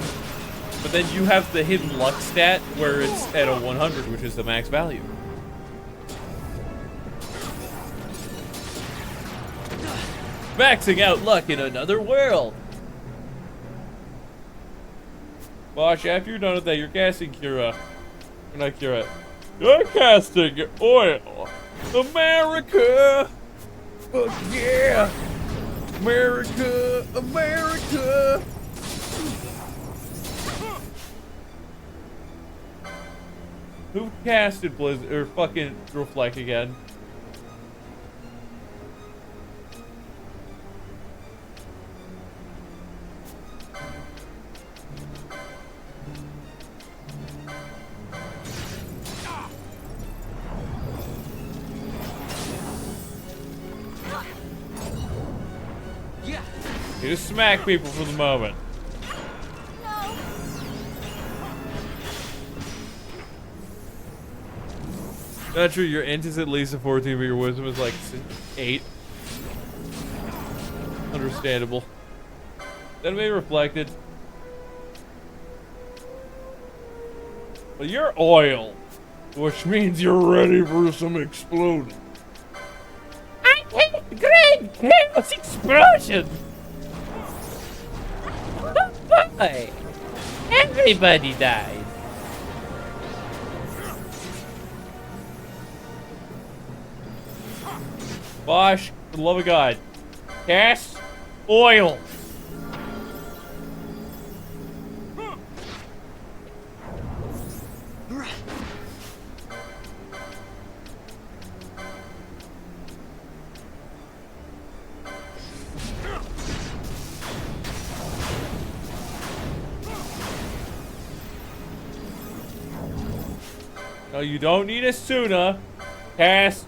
but then you have the hidden luck stat where it's at a 100, which is the max value. Maxing out luck in another world. Bosh, after you're done with that, you're casting Kira. You're not Kira. You're casting oil. America! Fuck yeah! America! America! Who casted Blizzard or fucking Reflect again? You just smack people for the moment. Not true, your int is at least a 14, but your wisdom is like 8. Understandable. That may be reflected. But you're oil, which means you're ready for some exploding. I hate the great chaos explosion! Boy, everybody dies. Bosh, for the love of God, cast oil. No, you don't need a Suna. Cast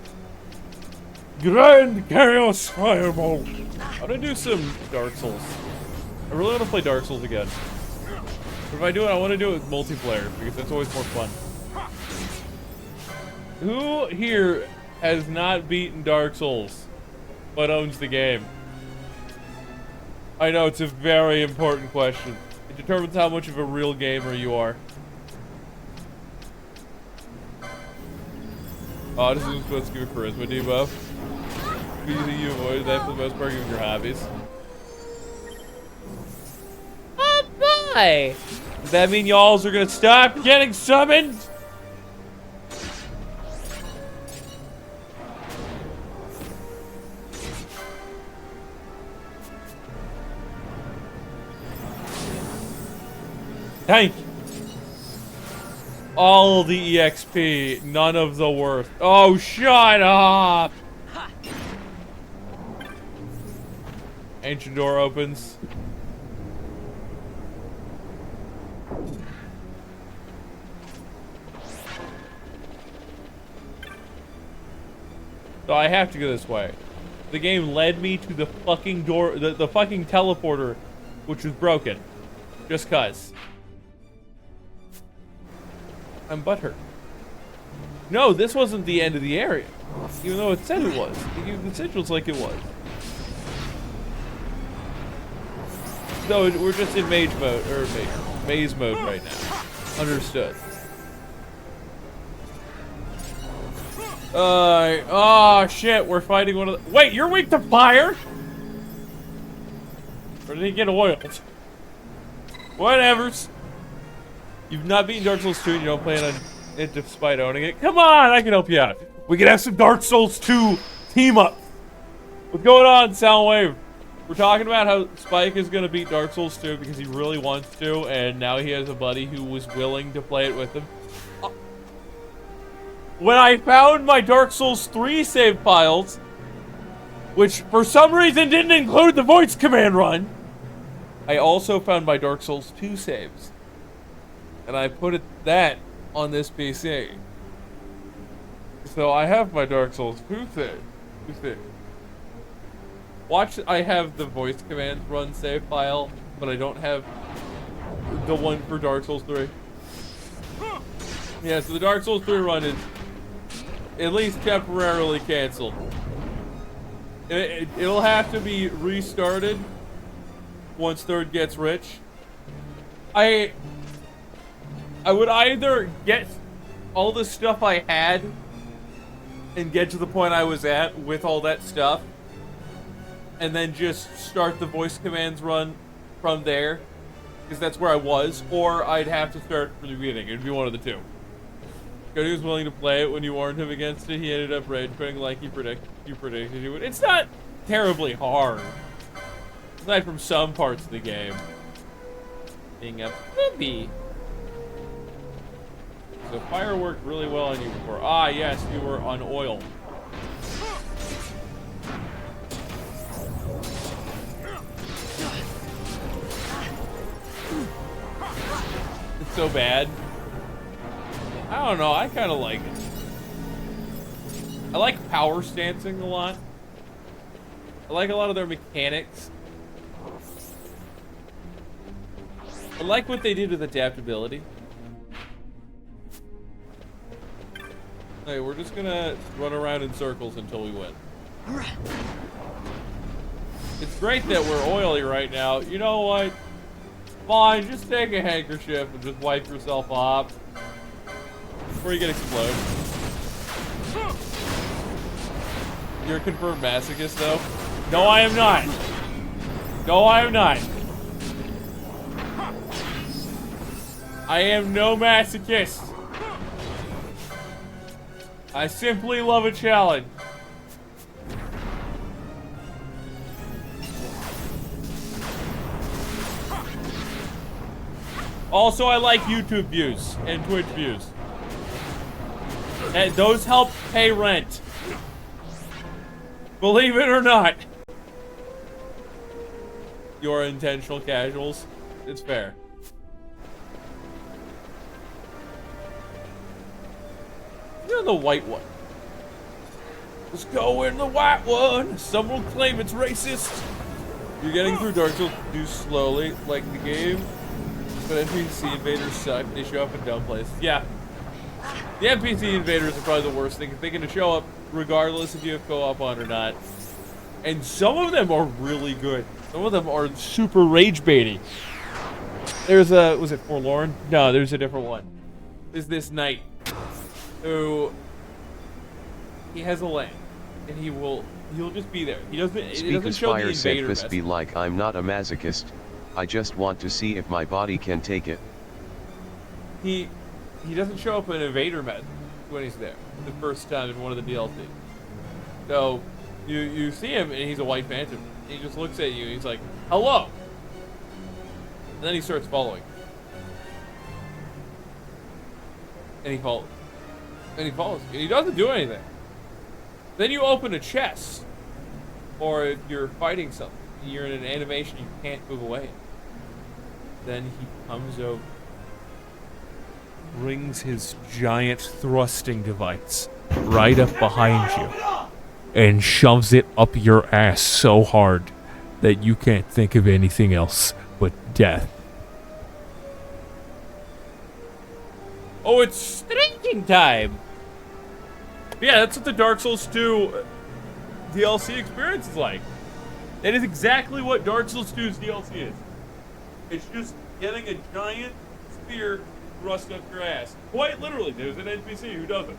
Grand Chaos Fireball. I'm gonna do some Dark Souls. I really want to play Dark Souls again. But if I do it, I want to do it with multiplayer because that's always more fun. Who here has not beaten Dark Souls but owns the game? I know it's a very important question. It determines how much of a real gamer you are. Oh, this is supposed to give a charisma debuff. You avoided that for the most part given your hobbies. Oh boy! Does that mean y'alls are gonna stop getting summoned? Thank you. All the EXP, none of the worth. Oh, shut up! Ancient door opens. So I have to go this way. The game led me to the fucking door, the fucking teleporter, which was broken. Just cuz. I'm butthurt. No, this wasn't the end of the area. Even though it said it was. The sigils like it was. No, we're just in maze mode right now. Understood. Oh shit, we're fighting one of the— Wait, you're weak to fire? Or did he get oiled? Whatevers. You've not beaten Dark Souls 2 and you don't plan on it despite owning it. Come on, I can help you out. We can have some Dark Souls 2 team up. What's going on, Soundwave? We're talking about how Spike is going to beat Dark Souls 2 because he really wants to, and now he has a buddy who was willing to play it with him. When I found my Dark Souls 3 save files, which for some reason didn't include the voice command run, I also found my Dark Souls 2 saves. And I put that on this PC. So I have my Dark Souls 2 save. Watch, I have the voice commands run save file, but I don't have the one for Dark Souls 3. Yeah, so the Dark Souls 3 run is at least temporarily canceled. It'll have to be restarted once Third gets rich. I would either get all the stuff I had and get to the point I was at with all that stuff, and then just start the voice commands run from there, because that's where I was, or I'd have to start from the beginning. It'd be one of the two. Cody was willing to play it when you warned him against it. He ended up rage quitting like you predicted he would. It's not terribly hard, aside from some parts of the game. Being a baby. So fire worked really well on you before. Ah, yes, you were on oil. It's so bad. I don't know, I kind of like it. I like power stancing a lot. I like a lot of their mechanics. I like what they did with adaptability. Okay, we're just gonna run around in circles until we win. It's great that we're oily right now. You know what? Fine, just take a handkerchief and just wipe yourself off before you get exploded. You're a confirmed masochist, though? No, I am not. No, I am not. I am no masochist. I simply love a challenge. Also, I like YouTube views and Twitch views. And those help pay rent. Believe it or not. You're intentional casuals. It's fair. You're the white one. Let's go in the white one. Some will claim it's racist. You're getting through Dark Souls too slowly, like the game. But NPC invaders suck. They show up in dumb places. Yeah. The NPC invaders are probably the worst thing. They're going to show up regardless if you have co-op on or not. And some of them are really good. Some of them are super rage baiting. There's a, was it Forlorn? No, there's a different one. There's this knight who, he has a land, and he'll just be there. He doesn't, it doesn't show the invader message. Be like, I'm not a masochist. I just want to see if my body can take it. He doesn't show up in invader message when he's there the first time in one of the DLC. So you see him and he's a white phantom. He just looks at you and he's like, hello. And then he starts following. And he follows. And he follows. And he doesn't do anything. Then you open a chest. Or if you're fighting something, you're in an animation, you can't move away. Then he comes over, brings his giant thrusting device right up behind you, and shoves it up your ass so hard that you can't think of anything else but death. Oh, it's drinking time. Yeah, that's what the Dark Souls 2 DLC experience is like. That is exactly what Dark Souls 2's DLC is. It's just getting a giant spear thrust up your ass. Quite literally, there's an NPC who does it.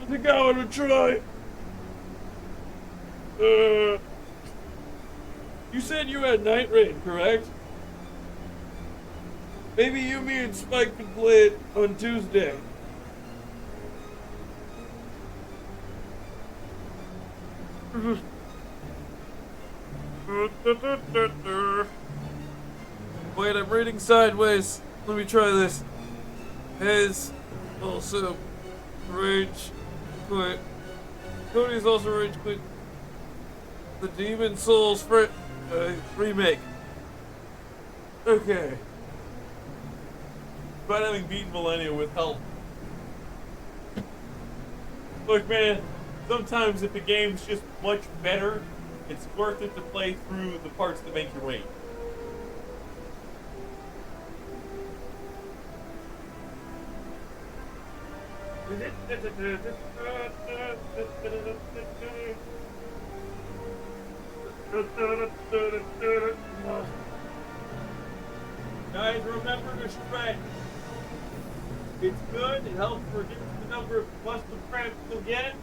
I think I want to try. You said you had Night Rain, correct? Maybe you, me, and Spike could play it on Tuesday. Wait, I'm reading sideways. Let me try this. Has also rage quit. Cody's also rage quit. The Demon Souls remake. Okay. But having beaten Millennia with help. Look, man, sometimes if the game's just much better, it's worth it to play through the parts that make you wait. Guys, remember to stretch. It's good. It helps reduce the number of muscle cramps you'll get.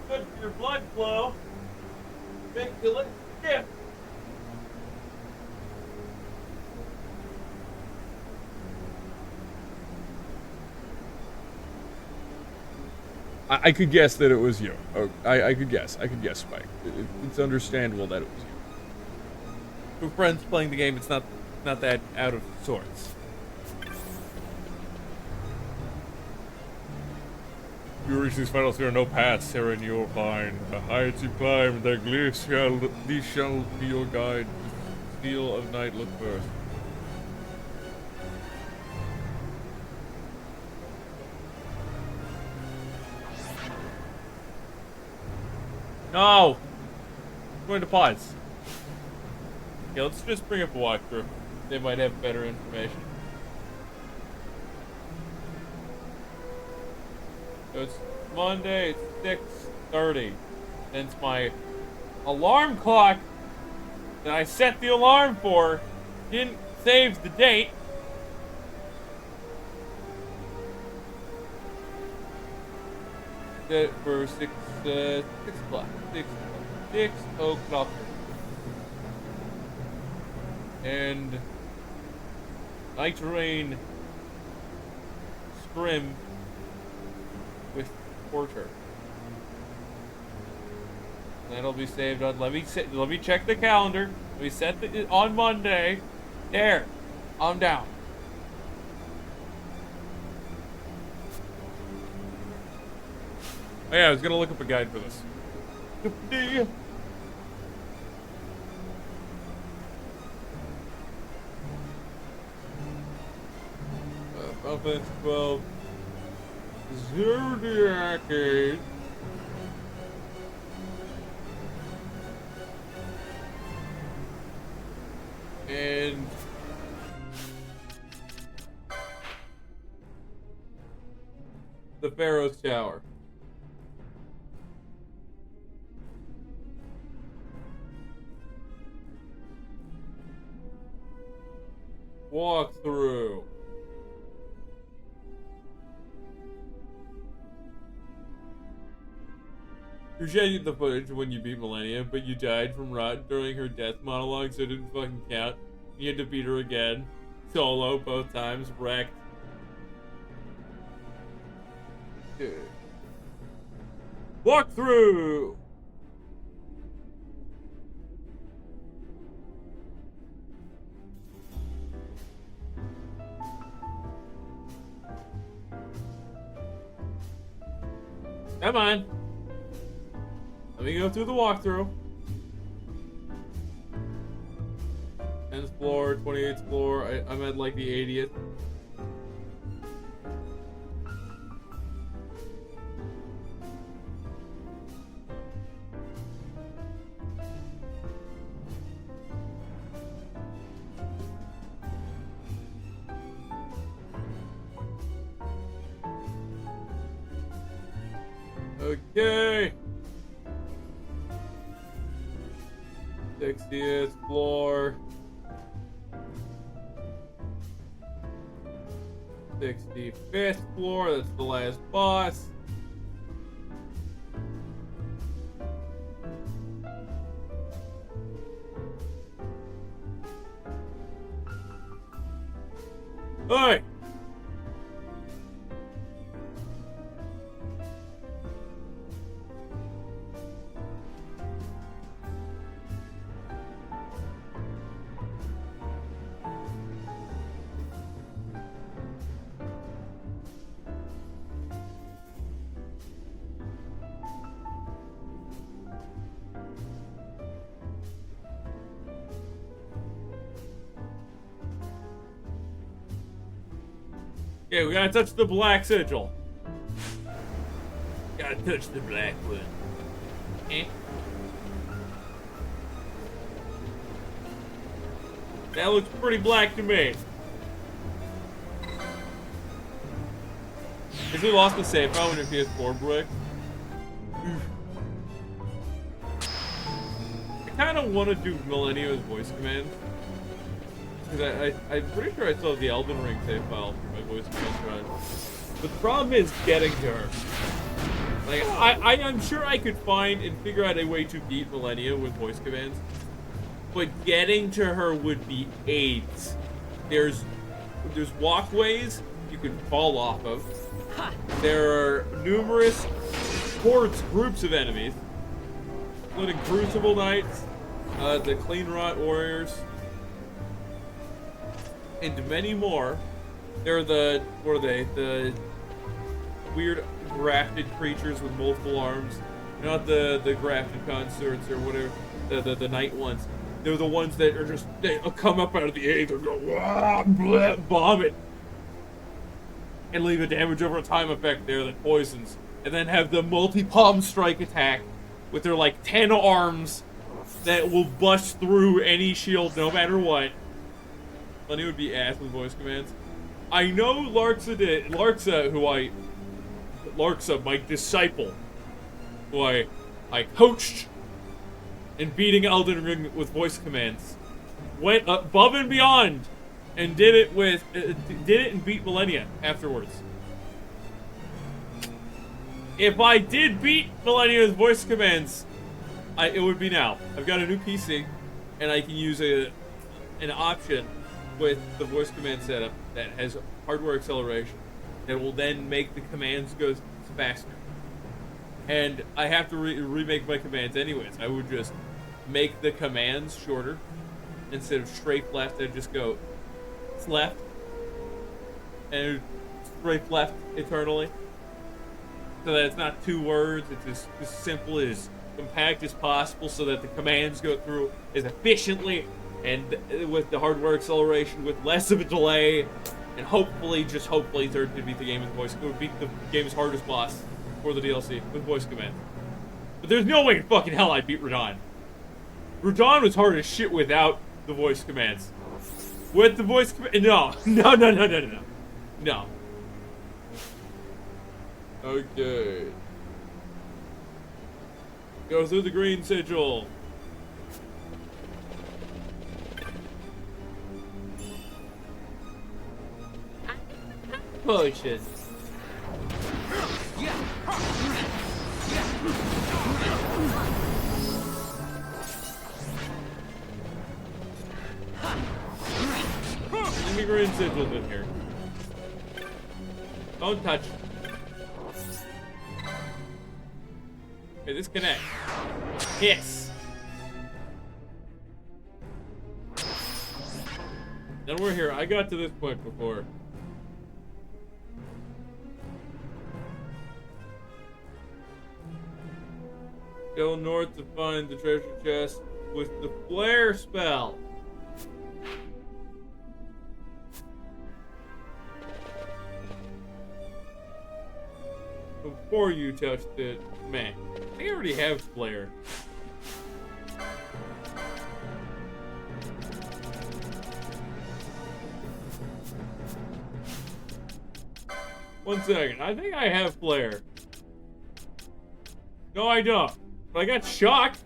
Good for your blood flow. Makes you look stiff. I could guess that it was you. Oh, I could guess. I could guess, Spike. It's understandable that it was you. For friends playing the game, it's not that out of sorts. You reach these finals, there are no paths here in your mind. The heights you climb, their glyphs these shall be your guide. Steel of night, look first. No! I'm going to pause. Yeah, let's just bring up a walkthrough. They might have better information. So it's Monday, it's 6:30. Since my alarm clock that I set the alarm for didn't save the date. Set it for 6 o'clock. 6 o'clock. And Night Rain scrim with Porter. That'll be saved on. Let me check the calendar. We set it on Monday. There, I'm down. Oh yeah, I was gonna look up a guide for this. Offense 12. Zodiac Age. And the Pharaoh's Tower. Walkthrough. You shared the footage when you beat Millennia, but you died from rot during her death monologue, so it didn't fucking count. You had to beat her again. Solo, both times. Wrecked. Dude. Walkthrough! Come on. Let me go through the walkthrough. 10th floor, 28th floor. I'm at like the 80th. Okay. 60th floor. 65th floor. That's the last boss. Hey! Okay, we gotta touch the black sigil. Gotta touch the black one. Eh? That looks pretty black to me. Is he lost the save file when your PS4 brick? I kind of want to do Millennium's voice command. Because I'm pretty sure I still have the Elden Ring save file for my voice command run. But the problem is getting to her. Like, I'm sure I could find and figure out a way to beat Millennia with voice commands. But getting to her would be AIDS. There's walkways you can fall off of. There are numerous groups of enemies, including Crucible Knights, the Clean Rot Warriors, and many more. They're the weird grafted creatures with multiple arms. They're not the grafted consorts or whatever, the night ones. They're the ones that are just, they come up out of the air and go, wah, blah, vomit. And leave a damage over time effect there that poisons. And then have the multi-palm strike attack with their like 10 arms that will bust through any shield no matter what. Lenny would be ass with voice commands. I know Larxa, my disciple, who I coached in beating Elden Ring with voice commands, went above and beyond and did it and beat Millennia afterwards. If I did beat Millennia with voice commands, it would be now. I've got a new PC, and I can use an option with the voice command setup that has hardware acceleration that will then make the commands go faster. And I have to remake my commands anyways. I would just make the commands shorter. Instead of strafe left, I'd just go left and strafe left eternally. So that it's not 2 words, it's as simple as compact as possible so that the commands go through as efficiently and with the hardware acceleration with less of a delay, and hopefully, just hopefully, Third could beat the game with voice, would beat the game's hardest boss for the DLC with voice command. But there's no way in fucking hell I'd beat Radon. Radon was hard as shit without the voice commands. With the voice command, no. Okay. Go through the green sigil. Potion. Let me green sigils in here. Don't touch. Okay, disconnect. Yes. Then we're here. I got to this point before. Go north to find the treasure chest with the flare spell. Before you touched it, man, I already have flare. One second, I think I have flare. No, I don't. But I got shocked.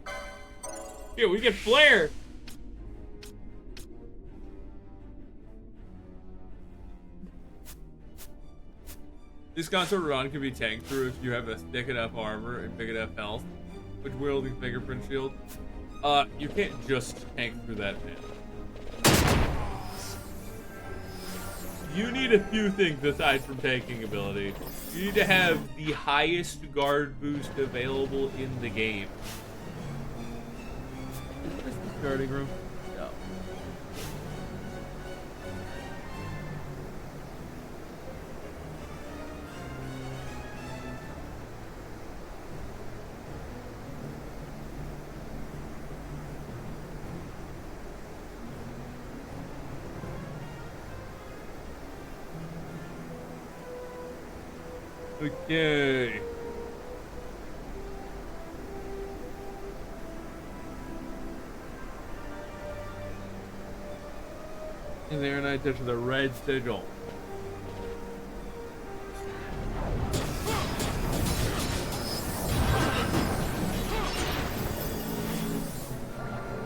Yeah, we get flare. This consort run can be tanked through if you have a thick enough armor and big enough health, with wielding fingerprint shield. You can't just tank through that, man. You need a few things aside from tanking ability. You need to have the highest guard boost available in the game. Is this the starting room? No. Okay. And there, and I touch the red sigil.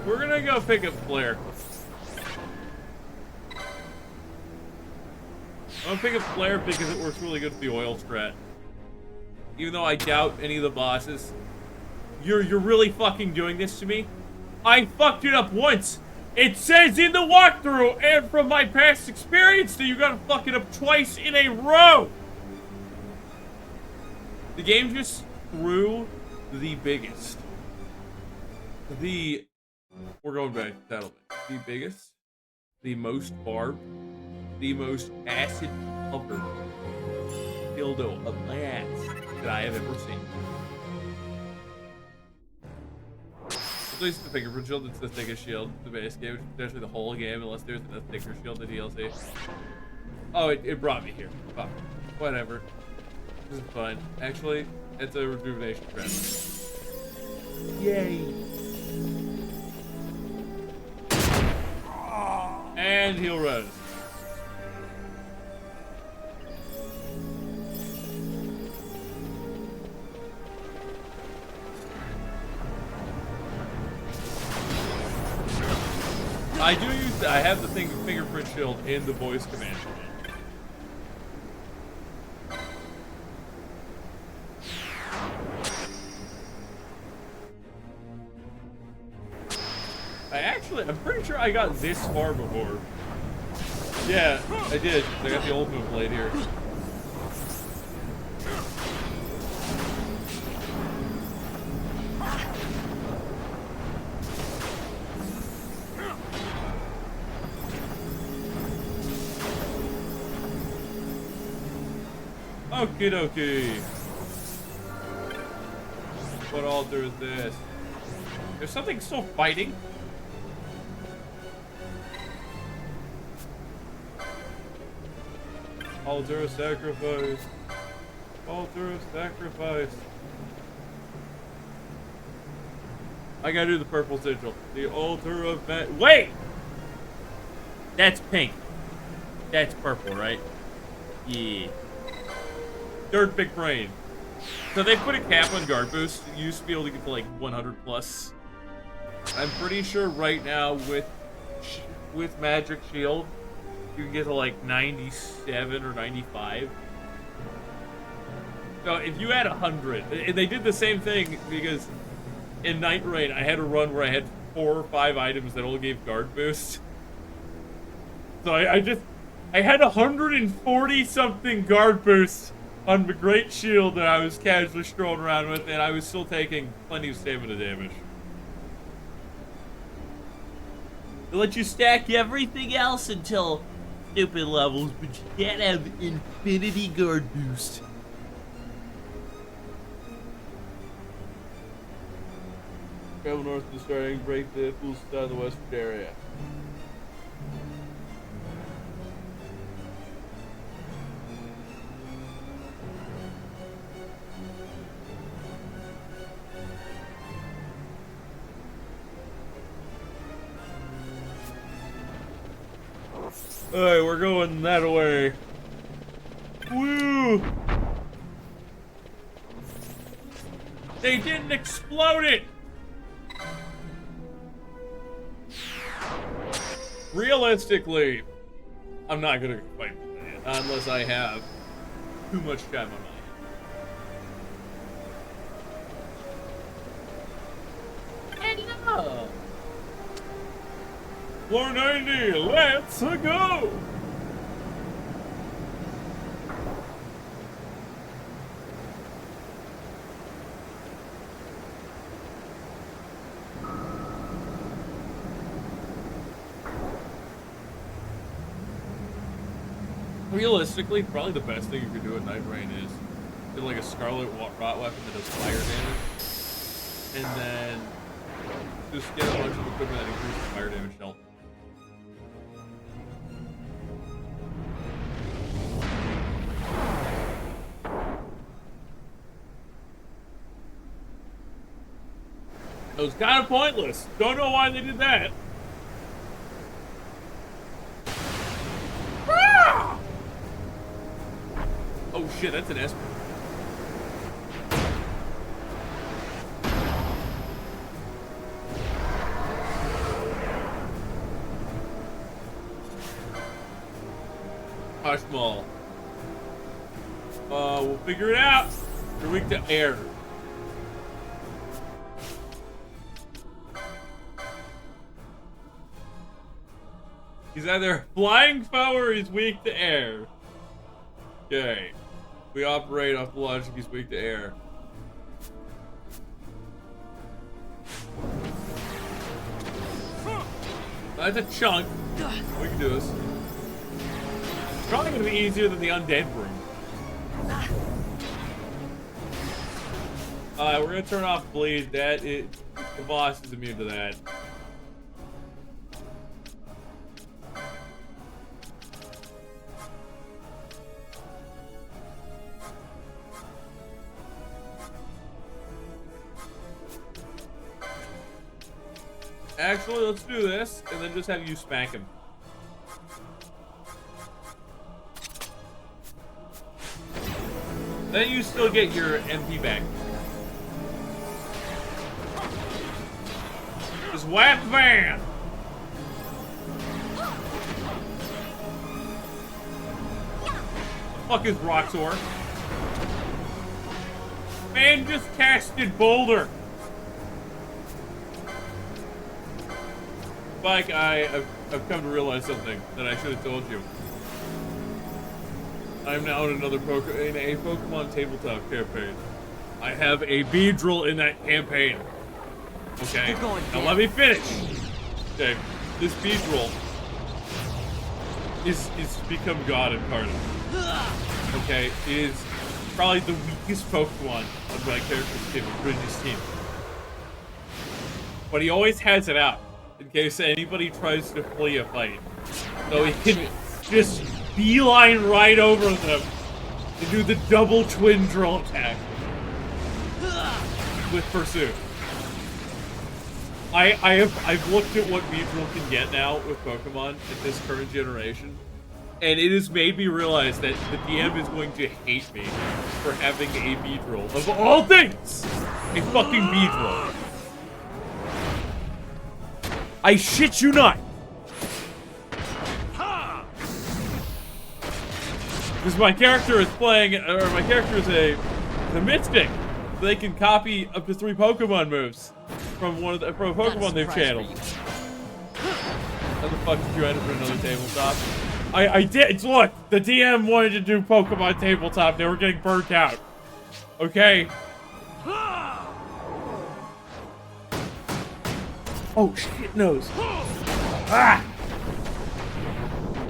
We're gonna go pick up Flare. I'm gonna pick up Flare because it works really good with the oil strat. Even though I doubt any of the bosses. You're really fucking doing this to me? I fucked it up once! It says in the walkthrough and from my past experience that you gotta fuck it up twice in a row! The game just threw the biggest. We're going back to settlement. The biggest, the most barbed, the most acid covered dildo of my ass that I have ever seen. At least the fingerprint shield, it's the thickest shield, the base game, which is potentially the whole game, unless there's a thicker shield, the DLC. Oh, it brought me here. Fuck. Whatever. This is fun. Actually, it's a rejuvenation trap. Yay! And he'll run. I have the fingerprint shield in the voice command. I'm pretty sure I got this far before. Yeah, I did. I got the ultimate blade here. Okie dokie. What altar is this? There's something still fighting. Altar of sacrifice. Altar of sacrifice. I gotta do the purple sigil. The altar of wait! That's pink. That's purple, right? Yeah. Third big brain. So they put a cap on guard boost. You used to be able to get to like 100 plus. I'm pretty sure right now with Magic Shield, you can get to like 97 or 95. So if you had 100, and they did the same thing because in Night Rain I had a run where I had 4 or 5 items that all gave guard boost. So I had 140 something guard boost on the Great Shield that I was casually strolling around with, and I was still taking plenty of stamina damage. They let you stack everything else until stupid levels, but you can't have infinity guard boost. Travel north to the starting, break the full side of the western area. Alright, we're going that way. Woo! They didn't explode it! Realistically, I'm not gonna fight with it unless I have too much time on my hands. Hello! Floor 90, let's go! Realistically, probably the best thing you could do at Night Rain is get like a Scarlet Rot weapon that does fire damage, and then just get a bunch of equipment that increases fire damage. Don't. It was kind of pointless. Don't know why they did that. Ah! Oh shit, that's an Esper. Hushmall. We'll figure it out. You're weak to air. He's either flying foe or he's weak to air. Okay. We operate off the logic he's weak to air. That's a chunk. We can do this. Probably gonna be easier than the undead room. We're gonna turn off bleed. The boss is immune to that. Actually, let's do this, and then just have you smack him. Then you still get your MP back. Just whap van! The fuck is Roxor? Man just casted Boulder! Mike, I've come to realize something that I should have told you. I'm now in a Pokemon tabletop campaign. I have a Beedrill in that campaign. Okay, now let me finish. Okay, this Beedrill is become God incarnate. Okay, it is probably the weakest Pokemon on my character's team, Bridges' team. But he always has it out in case anybody tries to flee a fight. So he can just beeline right over them and do the double twin drill attack with Pursuit. I've looked at what Beedrill can get now with Pokemon at this current generation, and it has made me realize that the DM is going to hate me for having a Beedrill. Of all things! A fucking Beedrill. I shit you not! Because my character is a Mystic. So they can copy up to 3 Pokemon moves from a Pokemon they've channeled. How the fuck did you end up in another tabletop? I did. Look, the DM wanted to do Pokemon tabletop. They were getting burnt out. Okay. Oh shit, Nose. Ah!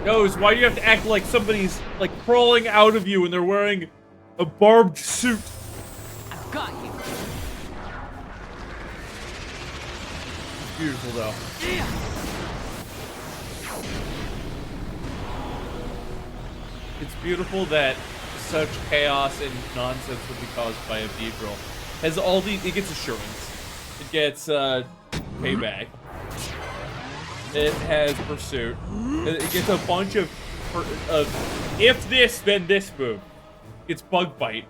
Nose, why do you have to act like somebody's like crawling out of you and they're wearing a barbed suit? I've got you. It's beautiful though. It's beautiful that such chaos and nonsense would be caused by a Beedrill. Has all the it gets assurance. It gets payback. It has Pursuit. It gets a bunch of if this, then this move. It's Bug Bite.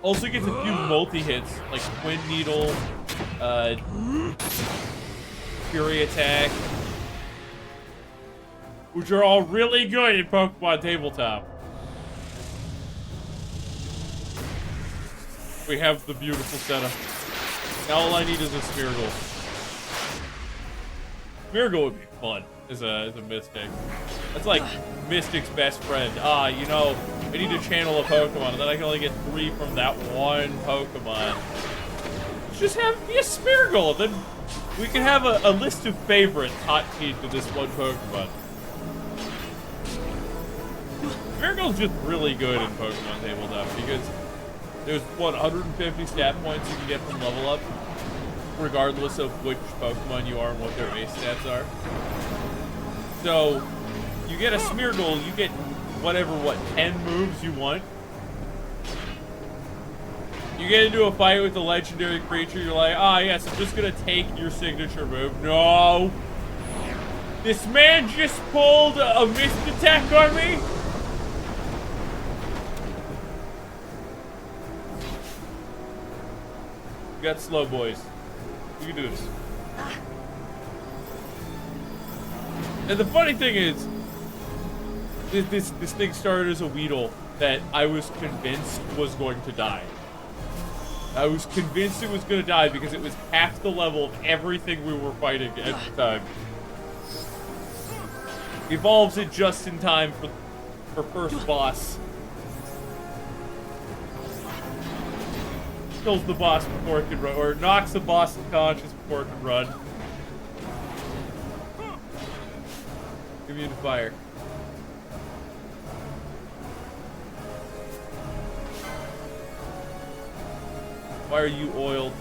Also gets a few multi-hits, like Twin Needle, Fury Attack, which are all really good in Pokemon Tabletop. We have the beautiful setup. Now all I need is a Smeargle. Smeargle would be fun as a Mystic. That's like Mystic's best friend. You know, I need to channel a Pokemon, and then I can only get 3 from that one Pokemon. Just have it be a Smeargle, then we can have a list of favorites hot keyed to this one Pokemon. Smeargle's just really good in Pokemon Tabletop because there's 150 stat points you can get from level up, regardless of which Pokemon you are and what their base stats are. So, you get a Smeargle, you get whatever, 10 moves you want. You get into a fight with a legendary creature, you're like, yes, I'm just gonna take your signature move. No! This man just pulled a mist attack on me? You got slow, boys. You can do this. And the funny thing is, this thing started as a Weedle that I was convinced was going to die. I was convinced it was going to die because it was half the level of everything we were fighting at the time. Evolves it just in time for first boss. Kills the boss before it can run, or knocks the boss unconscious before it can run. Immune to fire. Why are you oiled?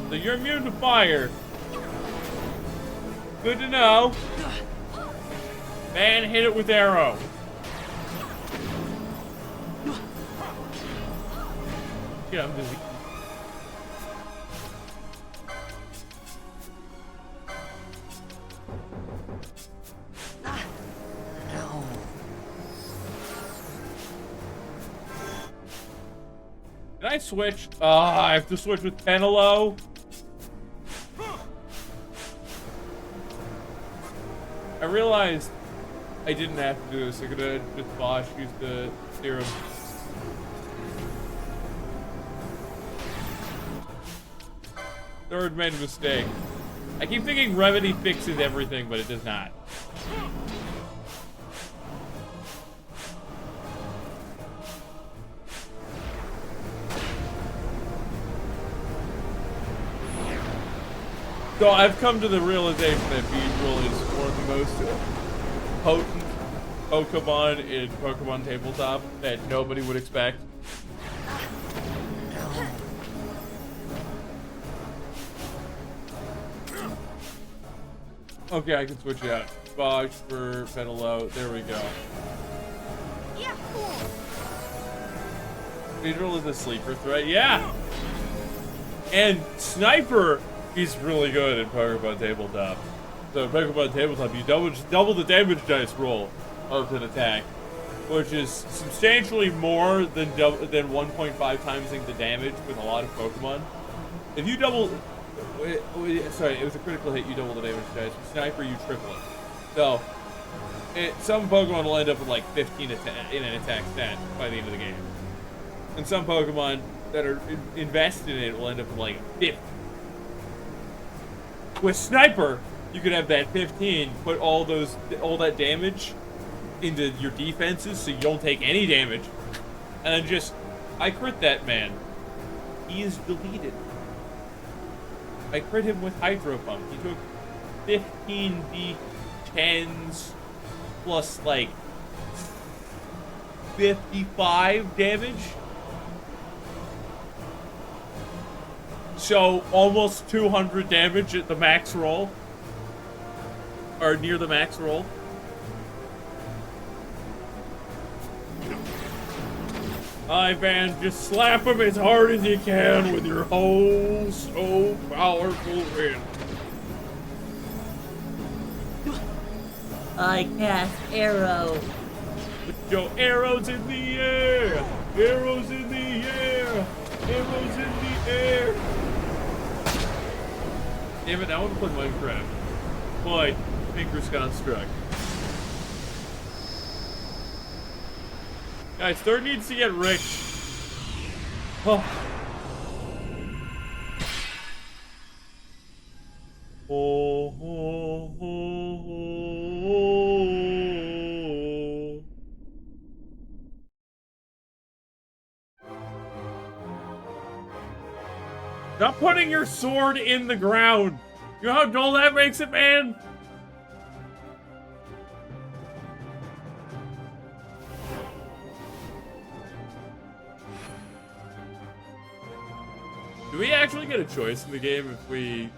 So you're immune to fire. Good to know. Man, hit it with arrow. Yeah, I'm busy. Can I switch? I have to switch with Penelo. I realized I didn't have to do this. I could have just Bosch used the serum. Third made a mistake. I keep thinking Remedy fixes everything, but it does not. So I've come to the realization that Beedrill is one of the most potent Pokemon in Pokemon Tabletop that nobody would expect. Okay, I can switch it out. Bosch for Penelo. There we go. Beedrill is a sleeper threat. Yeah! And Sniper is really good in Pokemon Tabletop. So in Pokemon Tabletop, you double the damage dice roll of an attack, which is substantially more than 1.5 timesing the damage with a lot of Pokemon. If you double... Sorry, it was a critical hit, you double the damage dice. With Sniper, you triple it. So, some Pokemon will end up with like 15 in an attack stat by the end of the game. And some Pokemon that are invested in it will end up with like 50. With Sniper, you could have that 15, put all that damage into your defenses so you don't take any damage. And then just, I crit that man. He is deleted. I crit him with Hydro Pump. He took 15 D10s plus like 55 damage. So almost 200 damage at the max roll. Or near the max roll. Alright, Van, just slap him as hard as you can with your whole so powerful wind. I cast arrow. Put your arrows in the air! Arrows in the air! Arrows in the air! Damn it, I want to play Minecraft. Boy, fingers got struck. Guys, Third needs to get rich. Oh. Oh, oh, oh, oh. Stop putting your sword in the ground. You know how dull that makes it, man? Do we actually get a choice in the game if we,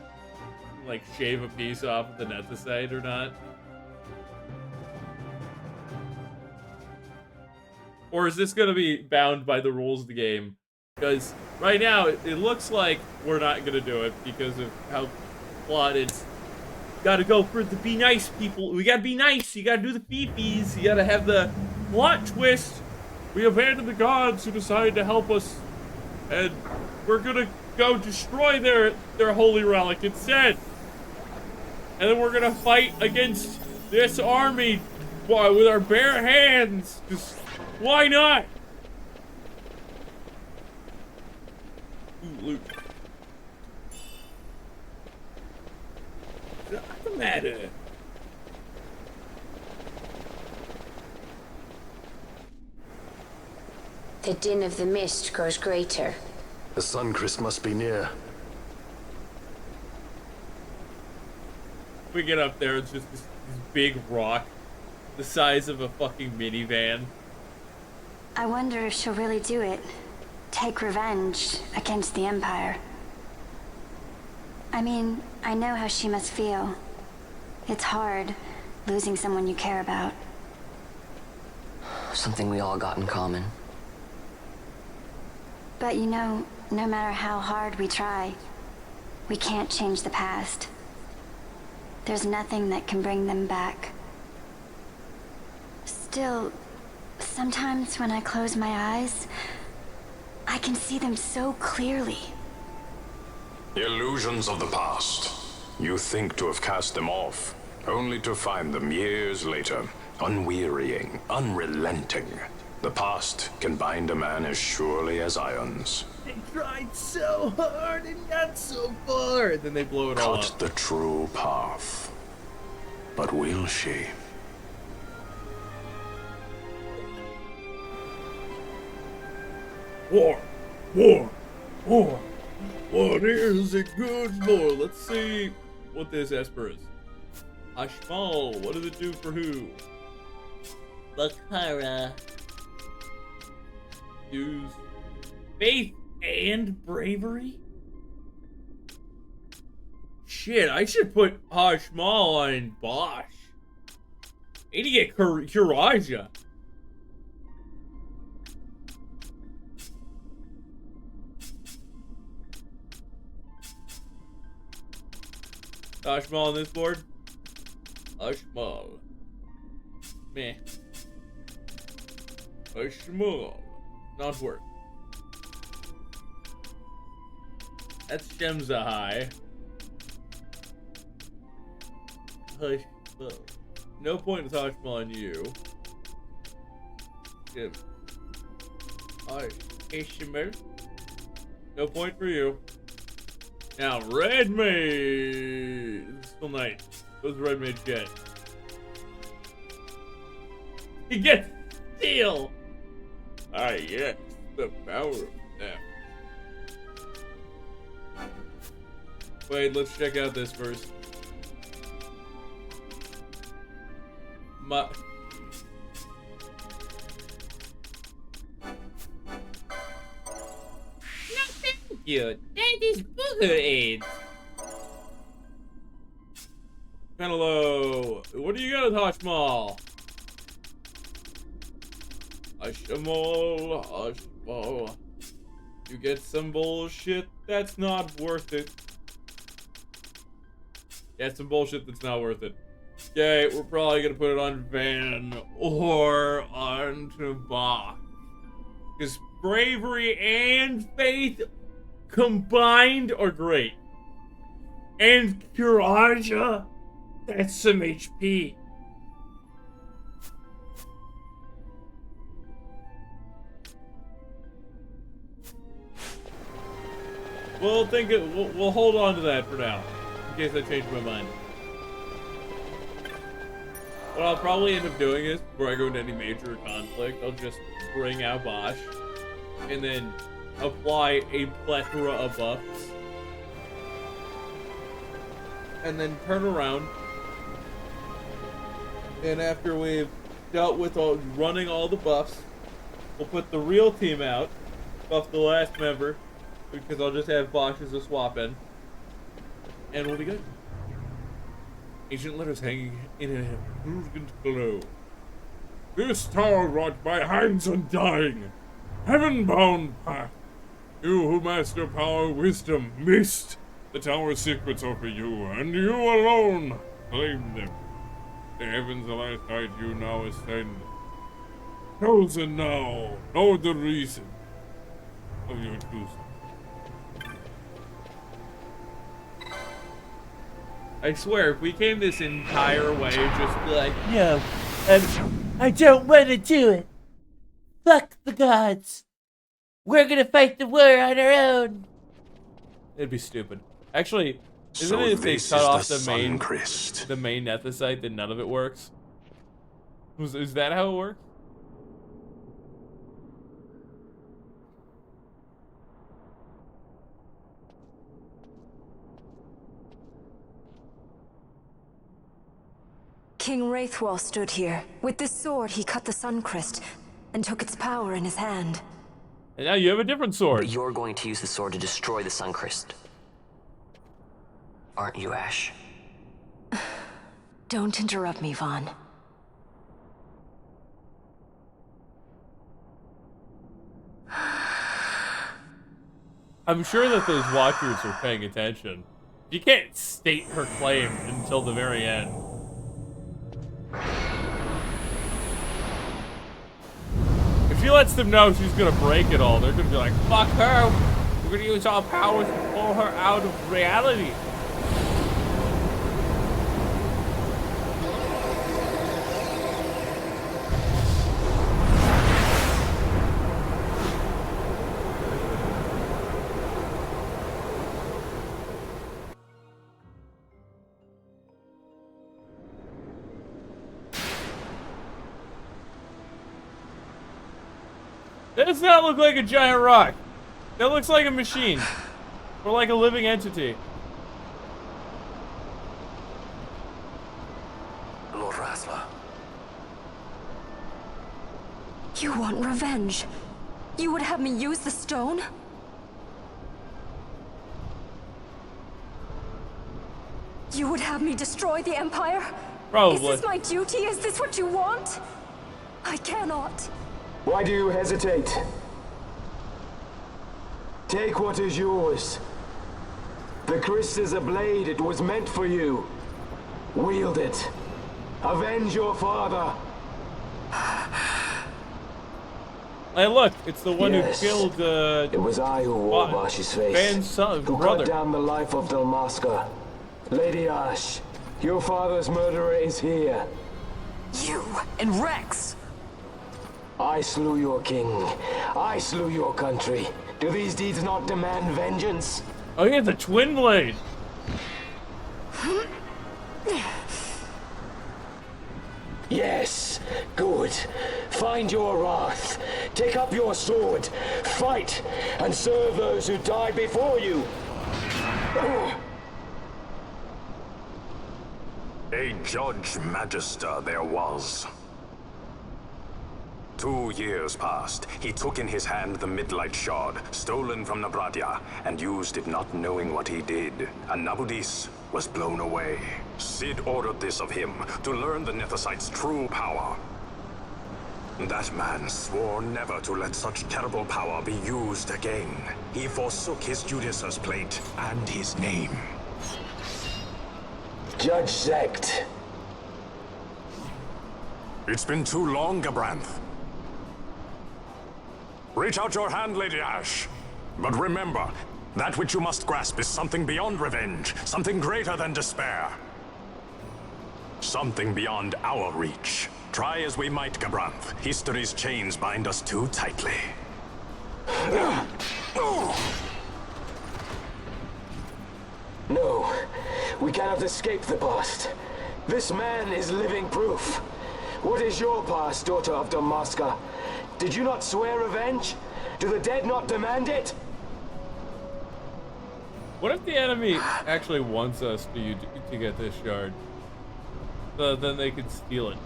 like, shave a piece off of the Nethicite or not? Or is this going to be bound by the rules of the game? Because right now, it looks like we're not going to do it because of how flawed it's. Gotta go for the be nice people. We gotta be nice. You gotta do the fifis. You gotta have the plot twist. We abandoned the gods who decided to help us. And we're gonna go destroy their holy relic instead. And then we're gonna fight against this army with our bare hands. Just, why not? Ooh, loot. What's the matter? The din of the mist grows greater. The Suncrest must be near. We get up there, it's just this big rock the size of a fucking minivan. I wonder if she'll really do it. Take revenge against the Empire. I mean, I know how she must feel. It's hard, losing someone you care about. Something we all got in common. But you know, no matter how hard we try, we can't change the past. There's nothing that can bring them back. Still, sometimes when I close my eyes, I can see them so clearly. Illusions of the past. You think to have cast them off, only to find them years later, unwearying, unrelenting. The past can bind a man as surely as irons. They tried so hard and got so far. And then they blow it all up. Cut the true path. But will she? War, war, war. What is it good for? Let's see what this Esper is. Ashmal, what does it do for who? Bakara. Use faith and bravery? Shit, I should put Ashmal on Bosch. I need to get Kuraja. Ashmal on this board? Ashmal. Meh. Ashmal. Not work. That's Shemza high. Ashmal. No point with Ashmal on you. Shem. Ishmael. No point for you. Now, Red Mage! This is still nice. What does Red Mage get? He gets Steel! Alright, yes. The power of that. Wait, let's check out this first. You. That is booger AIDS. Kinda low. What do you got at Ashmal? Ashmal, Whoa. You get some bullshit that's not worth it. Get some bullshit that's not worth it. Okay, we're probably gonna put it on Van or onto Bach. Because bravery and faith combined are great. And Kiraja, that's some HP. We'll hold on to that for now, in case I change my mind. What I'll probably end up doing is, before I go into any major conflict, I'll just bring out Bosch, and then apply a plethora of buffs, and then turn around, and after we've dealt with running all the buffs, we'll put the real team out, buff the last member, because I'll just have Bosch as a swap in, and we'll be good. Ancient letters hanging in an effulgent glow. This tower wrought by hands undying, heaven-bound path. You who master power, wisdom, mist, the tower's secrets are for you, and you alone claim them. The heavens alongside you now ascend. Chosen now, know the reason of your choosing. I swear, if we came this entire way, just be like, No, I don't want to do it. Fuck the gods. We're gonna fight the war on our own. it'd be stupid. Actually, isn't So it if they this cut is off the the main Suncrest. nethicite, then none of it works? Is that how it works? King Wraithwall stood here. With this sword, he cut the Suncrest and took its power in his hand. And now you have a different sword. But you're going to use the sword to destroy the Suncrest. Aren't you, Ash? Don't interrupt me, Vaughn. I'm sure that those watchers are paying attention. You can't state her claim until the very end. If she lets them know she's gonna break it all, they're gonna be like, fuck her! We're gonna use our powers to pull her out of reality. That does not look like a giant rock. That looks like a machine. Or like a living entity. Lord Rasler. You want revenge? You would have me use the stone? You would have me destroy the Empire? Probably. Is this my duty? Is this what you want? I cannot. Why do you hesitate? Take what is yours. The Christ is a blade. It was meant for you. Wield it. Avenge your father. Hey, look, it's the one Yes. who killed, It was I who wore Vash's face. Van's son, who brother. cut down the life of Dalmasca. Lady Ash, your father's murderer is here. You and Rex! I slew your king. I slew your country. Do these deeds not demand vengeance? Oh, he has a twin blade. Yes, good. Find your wrath. Take up your sword. Fight and serve those who died before you. A Judge Magister there was. 2 years passed. He took in his hand the Midlight Shard, stolen from Nabradia, and used it not knowing what he did. And Nabudis was blown away. Sid ordered this of him, to learn the Nethicite's true power. That man swore never to let such terrible power be used again. He forsook his Judicious plate and his name. Judge Sect. It's been too long, Gabranth. Reach out your hand, Lady Ash. But remember, that which you must grasp is something beyond revenge, something greater than despair. Something beyond our reach. Try as we might, Gabranth, history's chains bind us too tightly. No, we cannot escape the past. This man is living proof. What is your past, daughter of Damaska? Did you not swear revenge? Do the dead not demand it? What if the enemy actually wants us to get this shard? So then they could steal it.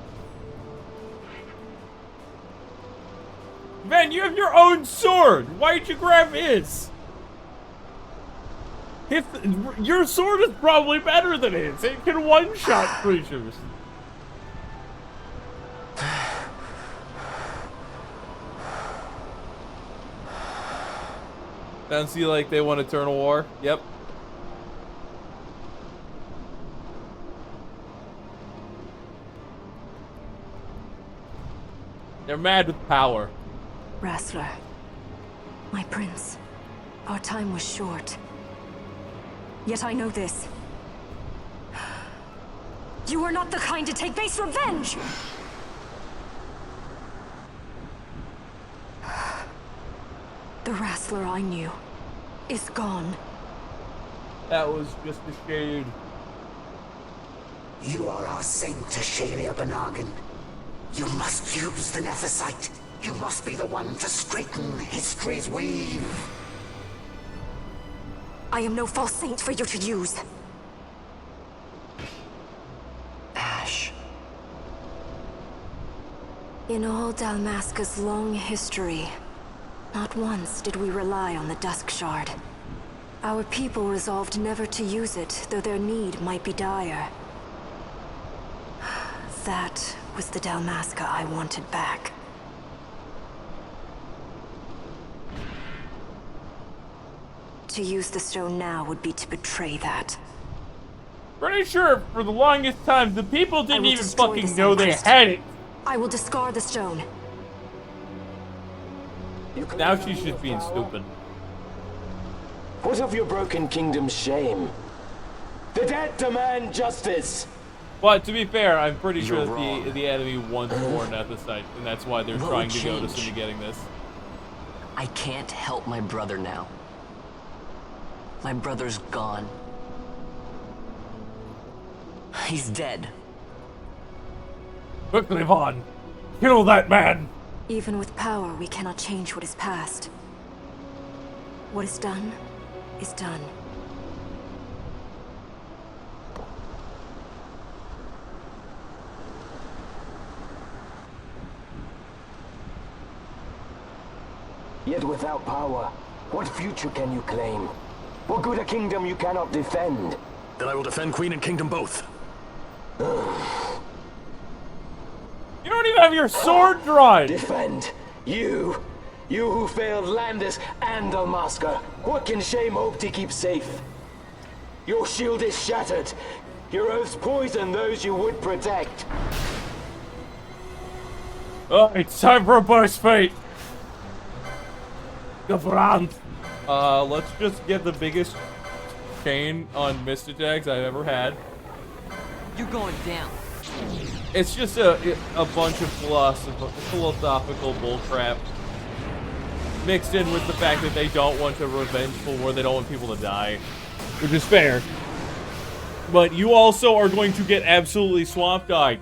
Man, you have your own sword! Why'd you grab his? Your sword is probably better than his. It can one-shot creatures. Sounds to you like they want eternal war? Yep. They're mad with power. Wrestler, my prince, our time was short. Yet I know this. You are not the kind to take base revenge! The wrestler I knew is gone. That was just a shade. You are our saint, Tashalia Benagan. You must use the Nephesite. You must be the one to straighten history's weave. I am no false saint for you to use. Ash. In all Dalmasca's long history, not once did we rely on the Dusk Shard. Our people resolved never to use it, though their need might be dire. That was the Dalmasca I wanted back. To use the stone now would be to betray that. Pretty sure for the longest time the people didn't even fucking know they had it. I will discard the stone. Now she's just being stupid. What of your broken kingdom's shame? The dead demand justice! But to be fair, I'm pretty sure that the enemy wants more Nephesite, and that's why they're trying to goad us into getting this. I can't help my brother now. My brother's gone. He's dead. Quickly, Vaughn! Kill that man! Even with power, we cannot change what is past. What is done, is done. Yet without power, what future can you claim? What good a kingdom you cannot defend? Then I will defend Queen and Kingdom both. You don't even have your sword drawn! Defend? You who failed Landis and Dalmasca. What can shame hope to keep safe? Your shield is shattered. Your oaths poison those you would protect. Oh, it's time for a burst fate! Gabranth! Let's just get the biggest chain on mist attacks I've ever had. You're going down. It's just a bunch of philosophical bullcrap mixed in with the fact that they don't want a revengeful war, they don't want people to die, which is fair. But you also are going to get absolutely swamp-eyed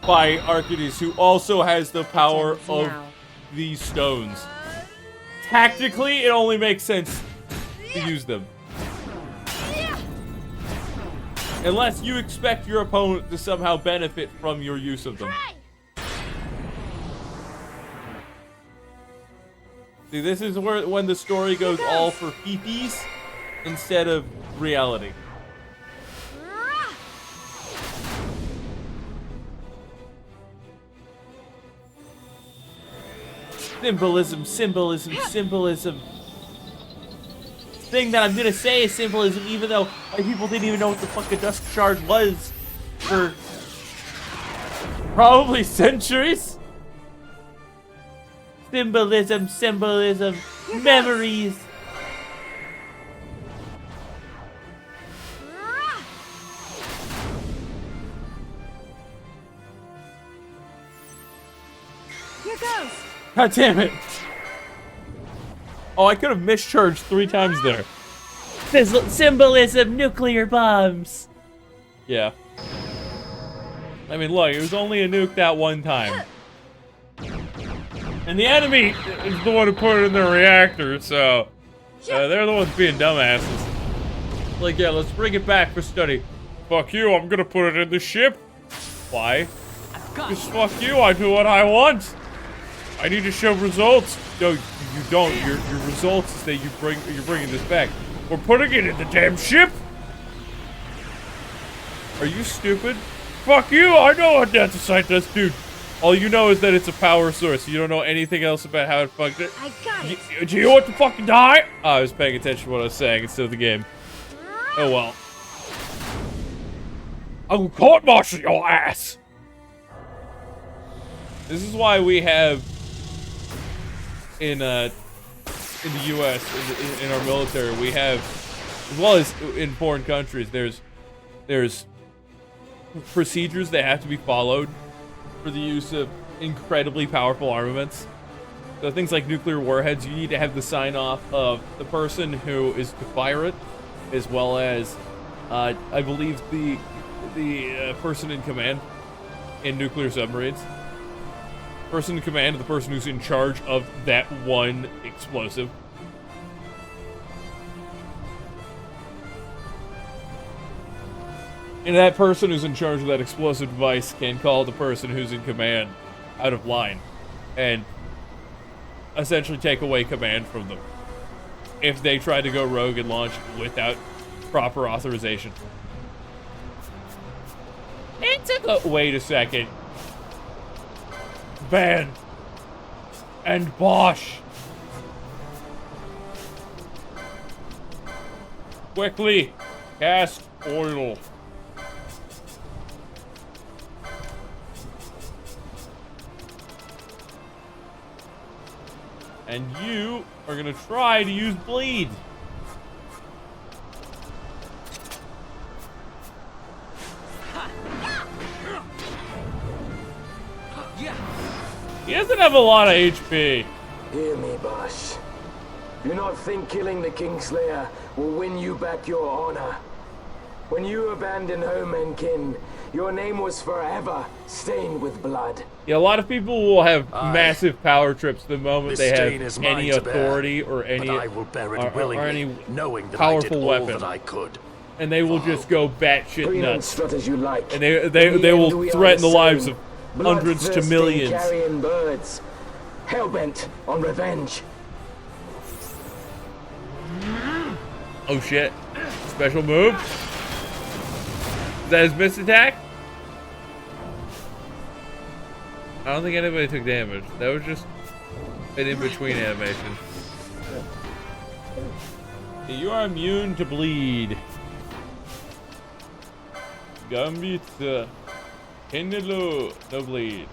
by Arcades, who also has the power of these stones. Tactically, it only makes sense to use them. Unless you expect your opponent to somehow benefit from your use of them. See, this is when the story goes all for peepees instead of reality. Symbolism, symbolism, symbolism. Thing that I'm gonna say is symbolism, even though people didn't even know what the fuck a Dusk Shard was for probably centuries. Symbolism, symbolism, memories. Here goes. God damn it! Oh, I could have mischarged 3 times there. Symbolism, nuclear bombs. Yeah. I mean, look, it was only a nuke that one time. And the enemy is the one who put it in their reactor, so they're the ones being dumbasses. Like, yeah, let's bring it back for study. Fuck you, I'm gonna put it in the ship. Why? Just fuck you, I do what I want. I need to show results. No, you don't. Your results is that you're bringing this back. We're putting it in the damn ship. Are you stupid? Fuck you, I know what Andesite does, dude. All you know is that it's a power source. You don't know anything else about how it fucked it. I got it. Do you want to fucking die? Oh, I was paying attention to what I was saying instead of the game. Oh well. I will court-martial your ass. This is why we have in the U.S. in our military, we have, as well as in foreign countries, there's procedures that have to be followed for the use of incredibly powerful armaments. So things like nuclear warheads, you need to have the sign-off of the person who is to fire it, as well as, I believe, the person in command in nuclear submarines. Person in command, the person who's in charge of that one explosive. And that person who's in charge of that explosive device can call the person who's in command out of line and essentially take away command from them if they try to go rogue and launch without proper authorization. Wait a second. Van and Bosch. Quickly, cast oil. And you are gonna try to use bleed. He doesn't have a lot of HP. Hear me, Bosch. Do not think killing the Kingslayer will win you back your honor. When you abandoned home and kin, your name was forever stained with blood. Yeah, a lot of people will have massive power trips the moment they have any authority or any knowing that powerful I did all weapon. that I could. And they will just go batshit nuts. Strut as you like. And they will threaten the lives of hundreds to millions. Carrion birds, hellbent on revenge. Oh shit! Special move. Is that his miss attack? I don't think anybody took damage. That was just an in-between animation. You are immune to bleed. Gambit, Kendalo, no bleed.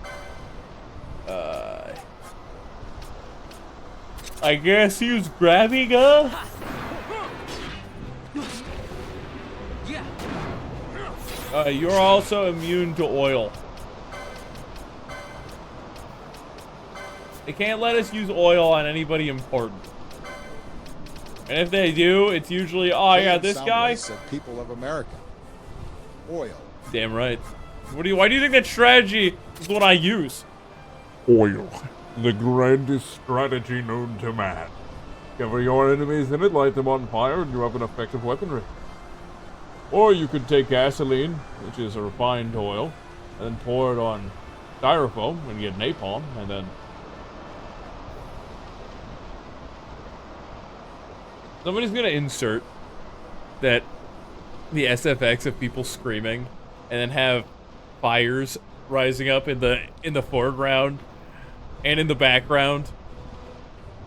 I guess he was grabbing her. You're also immune to oil. They can't let us use oil on anybody important. And if they do, it's usually, oh yeah, this guy. People of America. Oil. Damn right. Why do you think that strategy is what I use? Oil. The grandest strategy known to man. Cover your enemies in it, light them on fire, and you have an effective weaponry. Or you could take gasoline, which is a refined oil, and then pour it on styrofoam and get napalm, and then... Somebody's gonna insert that the SFX of people screaming, and then have fires rising up in the foreground and in the background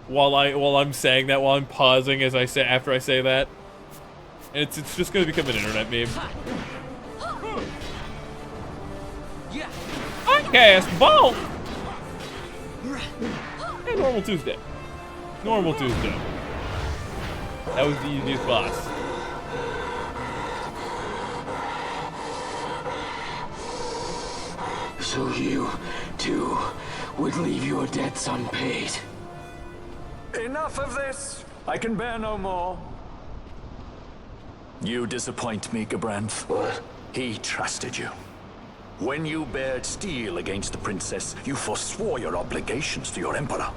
while I'm saying that, while I'm pausing as I say after I say that. And it's just gonna become an internet meme. I cast Bolt! Hey, normal Tuesday. Normal Tuesday. That was the easiest boss. So you, too, would leave your debts unpaid. Enough of this! I can bear no more. You disappoint me, Gabranth. What? He trusted you. When you bared steel against the princess, you forswore your obligations to your emperor.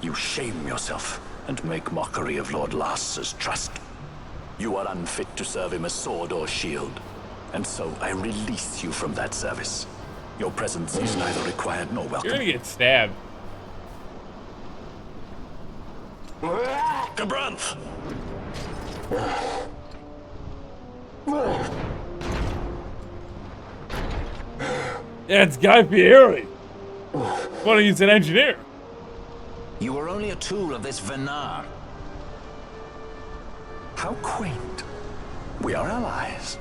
You shame yourself and make mockery of Lord Lars's trust. You are unfit to serve him as sword or shield, and so I release you from that service. Your presence is neither required nor welcome. You're gonna get stabbed. Gabranth! Yeah, it's Guy Fieri. Funny, he's an engineer. You were only a tool of this Venar. How quaint. We are allies.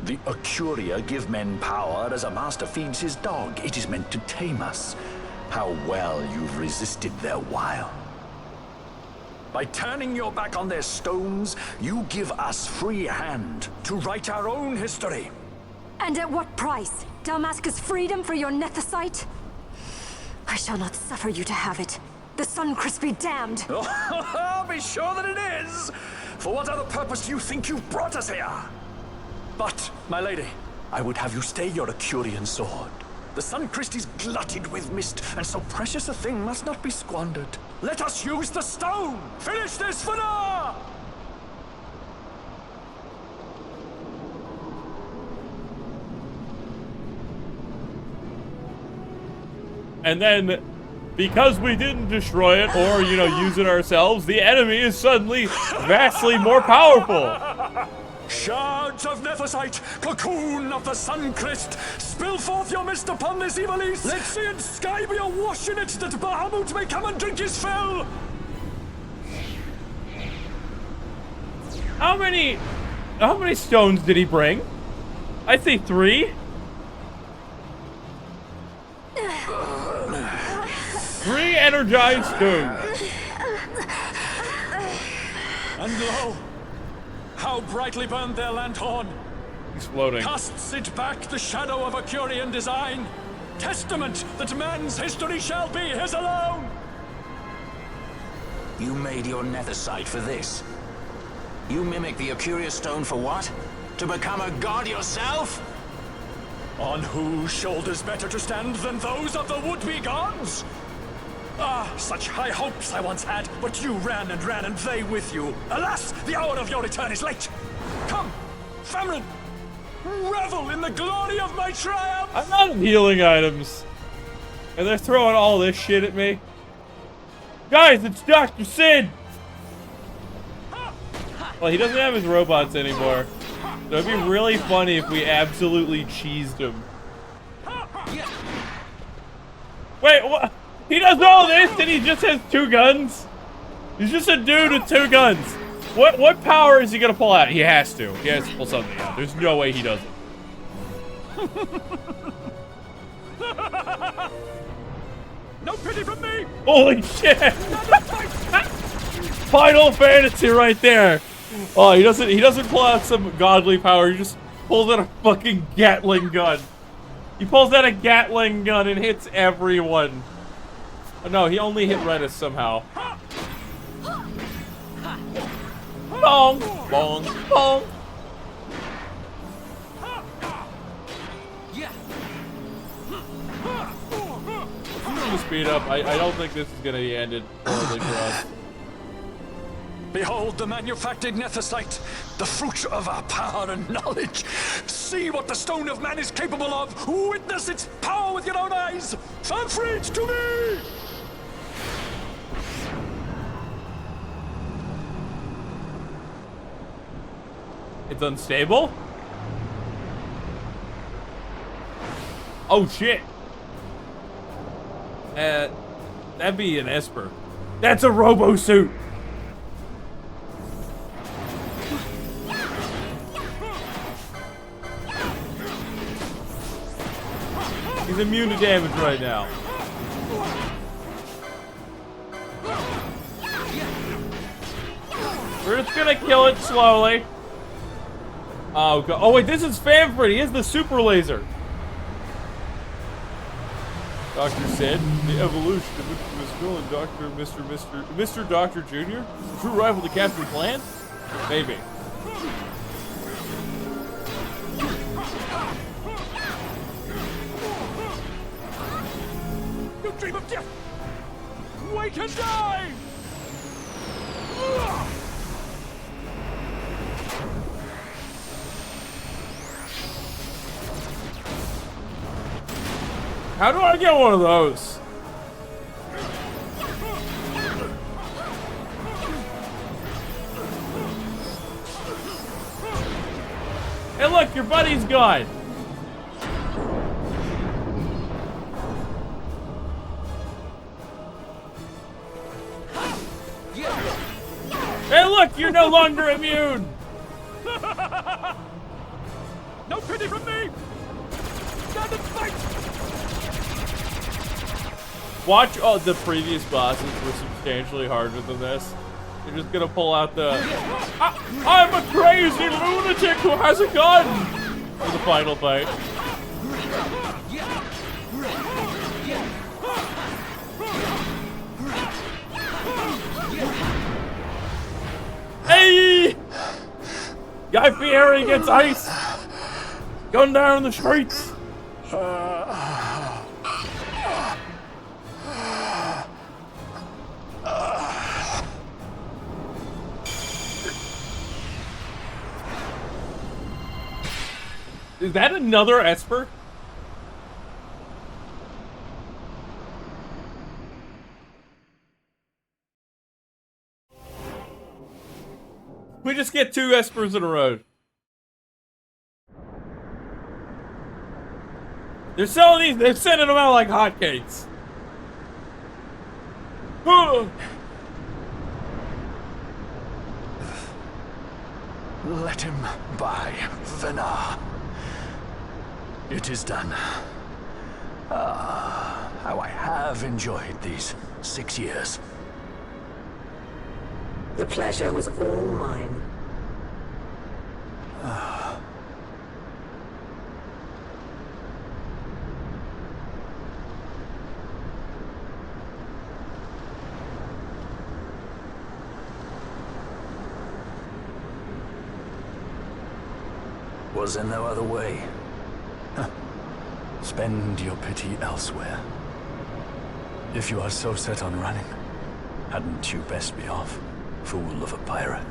The Acuria give men power as a master feeds his dog. It is meant to tame us. How well you've resisted their wile. By turning your back on their stones, you give us free hand to write our own history. And at what price? Dalmasca's freedom for your nethicite? I shall not suffer you to have it. The Suncrest be damned! Oh, be sure that it is! For what other purpose do you think you've brought us here? But, my lady, I would have you stay your Acurian sword. The Suncrest is glutted with mist, and so precious a thing must not be squandered. Let us use the stone! Finish this for now! And then, because we didn't destroy it or, you know, use it ourselves, the enemy is suddenly vastly more powerful. Shards of nethicite, cocoon of the Suncrest, spill forth your mist upon this evil east. Let sea and sky be awash in it, that Bahamut may come and drink his fill. How many stones did he bring? I'd say 3. 3 energized stones. And lo, how brightly burned their lanthorn. Exploding. Casts it back the shadow of Acurian design. Testament that man's history shall be his alone. You made your nethicite for this. You mimic the Acuria stone for what? To become a god yourself? On whose shoulders better to stand than those of the would-be gods? Ah, such high hopes I once had, but you ran and they with you. Alas, the hour of your return is late. Come, family, revel in the glory of my triumph. I'm out of healing items. And they're throwing all this shit at me. Guys, it's Dr. Sid! Well, he doesn't have his robots anymore. So it'd be really funny if we absolutely cheesed him. Wait, what? He does all this and he just has 2 guns? He's just a dude with 2 guns. What power is he gonna pull out? He has to. He has to pull something out. There's no way he doesn't. No pity from me! Holy shit! Final Fantasy right there. Oh, he doesn't pull out some godly power. He just pulls out a fucking Gatling gun. He pulls out a Gatling gun and hits everyone. Oh no, he only hit Redis somehow. Bong, bong, bong. I'm gonna speed up. I don't think this is gonna be ended poorly for us. Behold the manufactured nethicite, the fruit of our power and knowledge. See what the stone of man is capable of. Witness its power with your own eyes. Fanfreed to me! It's unstable? Oh shit. That'd be an Esper. That's a robo suit. He's immune to damage right now. We're just gonna kill it slowly. Oh, God. Oh wait, this is Famford. He has the super laser. Dr. Sid, the evolution of Infamous villain, Mr. Doctor Jr. The true rival to Captain Plant? Maybe. You dream of death! Wake and die! How do I get one of those? Hey look, your buddy's gone. Hey look, you're no longer immune. No pity from me! Stand and fight! Watch the previous bosses were substantially harder than this. You're just gonna pull out the I'm a crazy lunatic who has a gun for the final fight. Hey! Guy Fieri gets ice! Gun down in the streets! Is that another Esper? We just get 2 Espers in a row. They're selling these, they're sending them out like hotcakes. Let him by, Venar. It is done. Ah, how I have enjoyed these 6 years. The pleasure was all mine. Was there no other way? Huh. Spend your pity elsewhere. If you are so set on running, hadn't you best be off, fool of a pirate?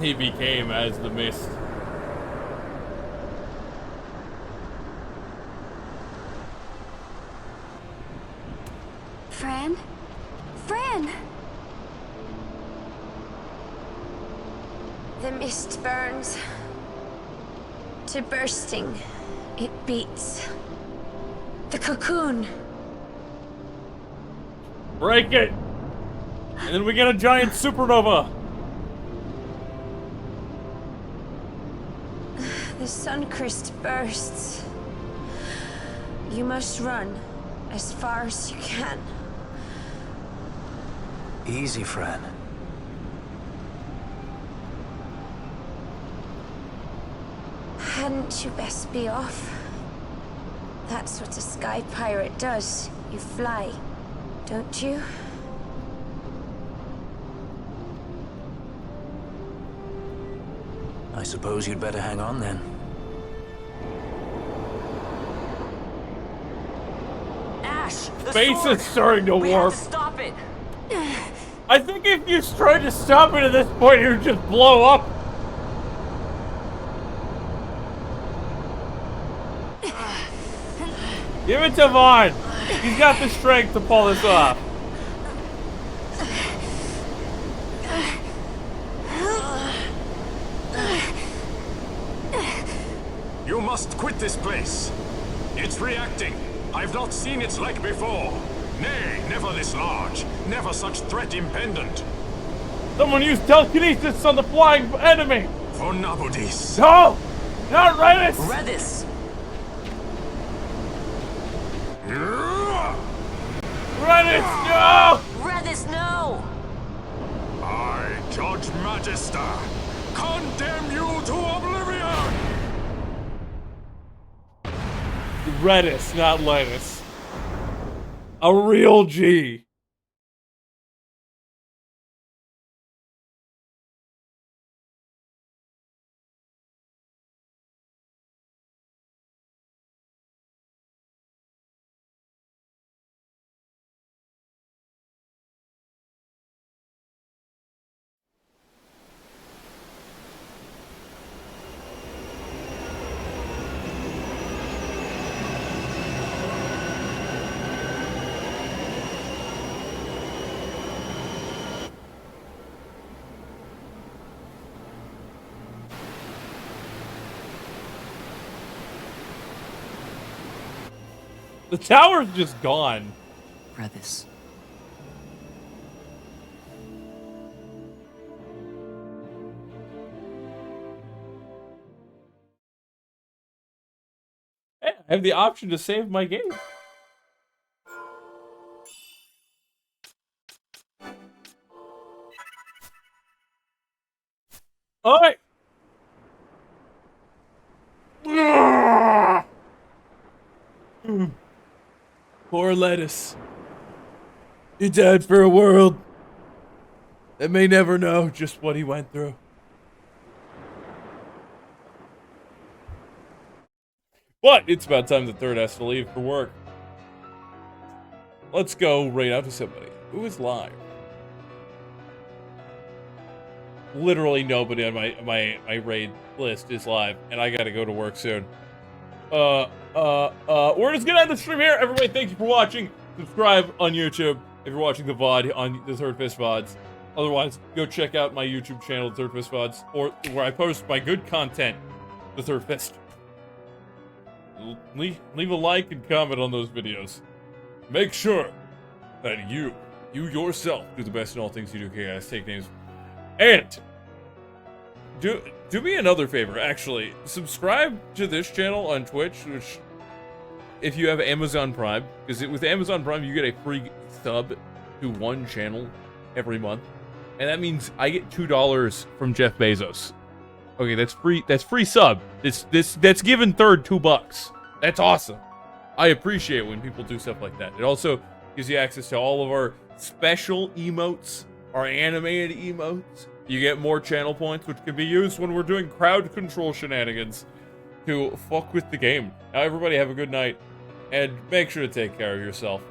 He became as the mist. Fran? Fran! The mist burns to bursting. It beats. The cocoon. Break it! And then we get a giant supernova! The Suncrist bursts. You must run as far as you can. Easy, Fran. Hadn't you best be off? That's what a sky pirate does. You fly, don't you? I suppose you'd better hang on then. Ash, the Space sword! is starting to We have warp. to stop it. I think if you tried to stop it at this point, it would just blow up. Give it to Vaughn. He's got the strength to pull this off. You must quit this place. It's reacting. I've not seen its like before. Nay, never this large. Never such threat impendent. Someone used telekinesis on the flying enemy! For Nabudis. No! Not Redis! Redis! Redis, no! Redis, no! I, Judge Magister, condemn you to oblivion! Redis, not lettuce. A real G. The tower's just gone. Redis. Hey, I have the option to save my game. Alright. Poor Lettuce. He died for a world that may never know just what he went through. But it's about time the third has to leave for work. Let's go right out to somebody who is live. Literally nobody on my raid list is live, and I gotta go to work soon. We're just gonna end the stream here. Everybody, thank you for watching. Subscribe on YouTube if you're watching the VOD on the Third Fist VODs. Otherwise, go check out my YouTube channel, Third Fist VODs, or where I post my good content, the Third Fist. Leave a like and comment on those videos. Make sure that you yourself, do the best in all things you do, guys. Take names. And do me another favor, actually. Subscribe to this channel on Twitch, which, if you have Amazon Prime, because with Amazon Prime, you get a free sub to one channel every month. And that means I get $2 from Jeff Bezos. Okay, that's free. That's free sub. That's giving Third $2. That's awesome. I appreciate when people do stuff like that. It also gives you access to all of our special emotes, our animated emotes. You get more channel points, which can be used when we're doing crowd control shenanigans to fuck with the game. Now, everybody have a good night, and make sure to take care of yourself.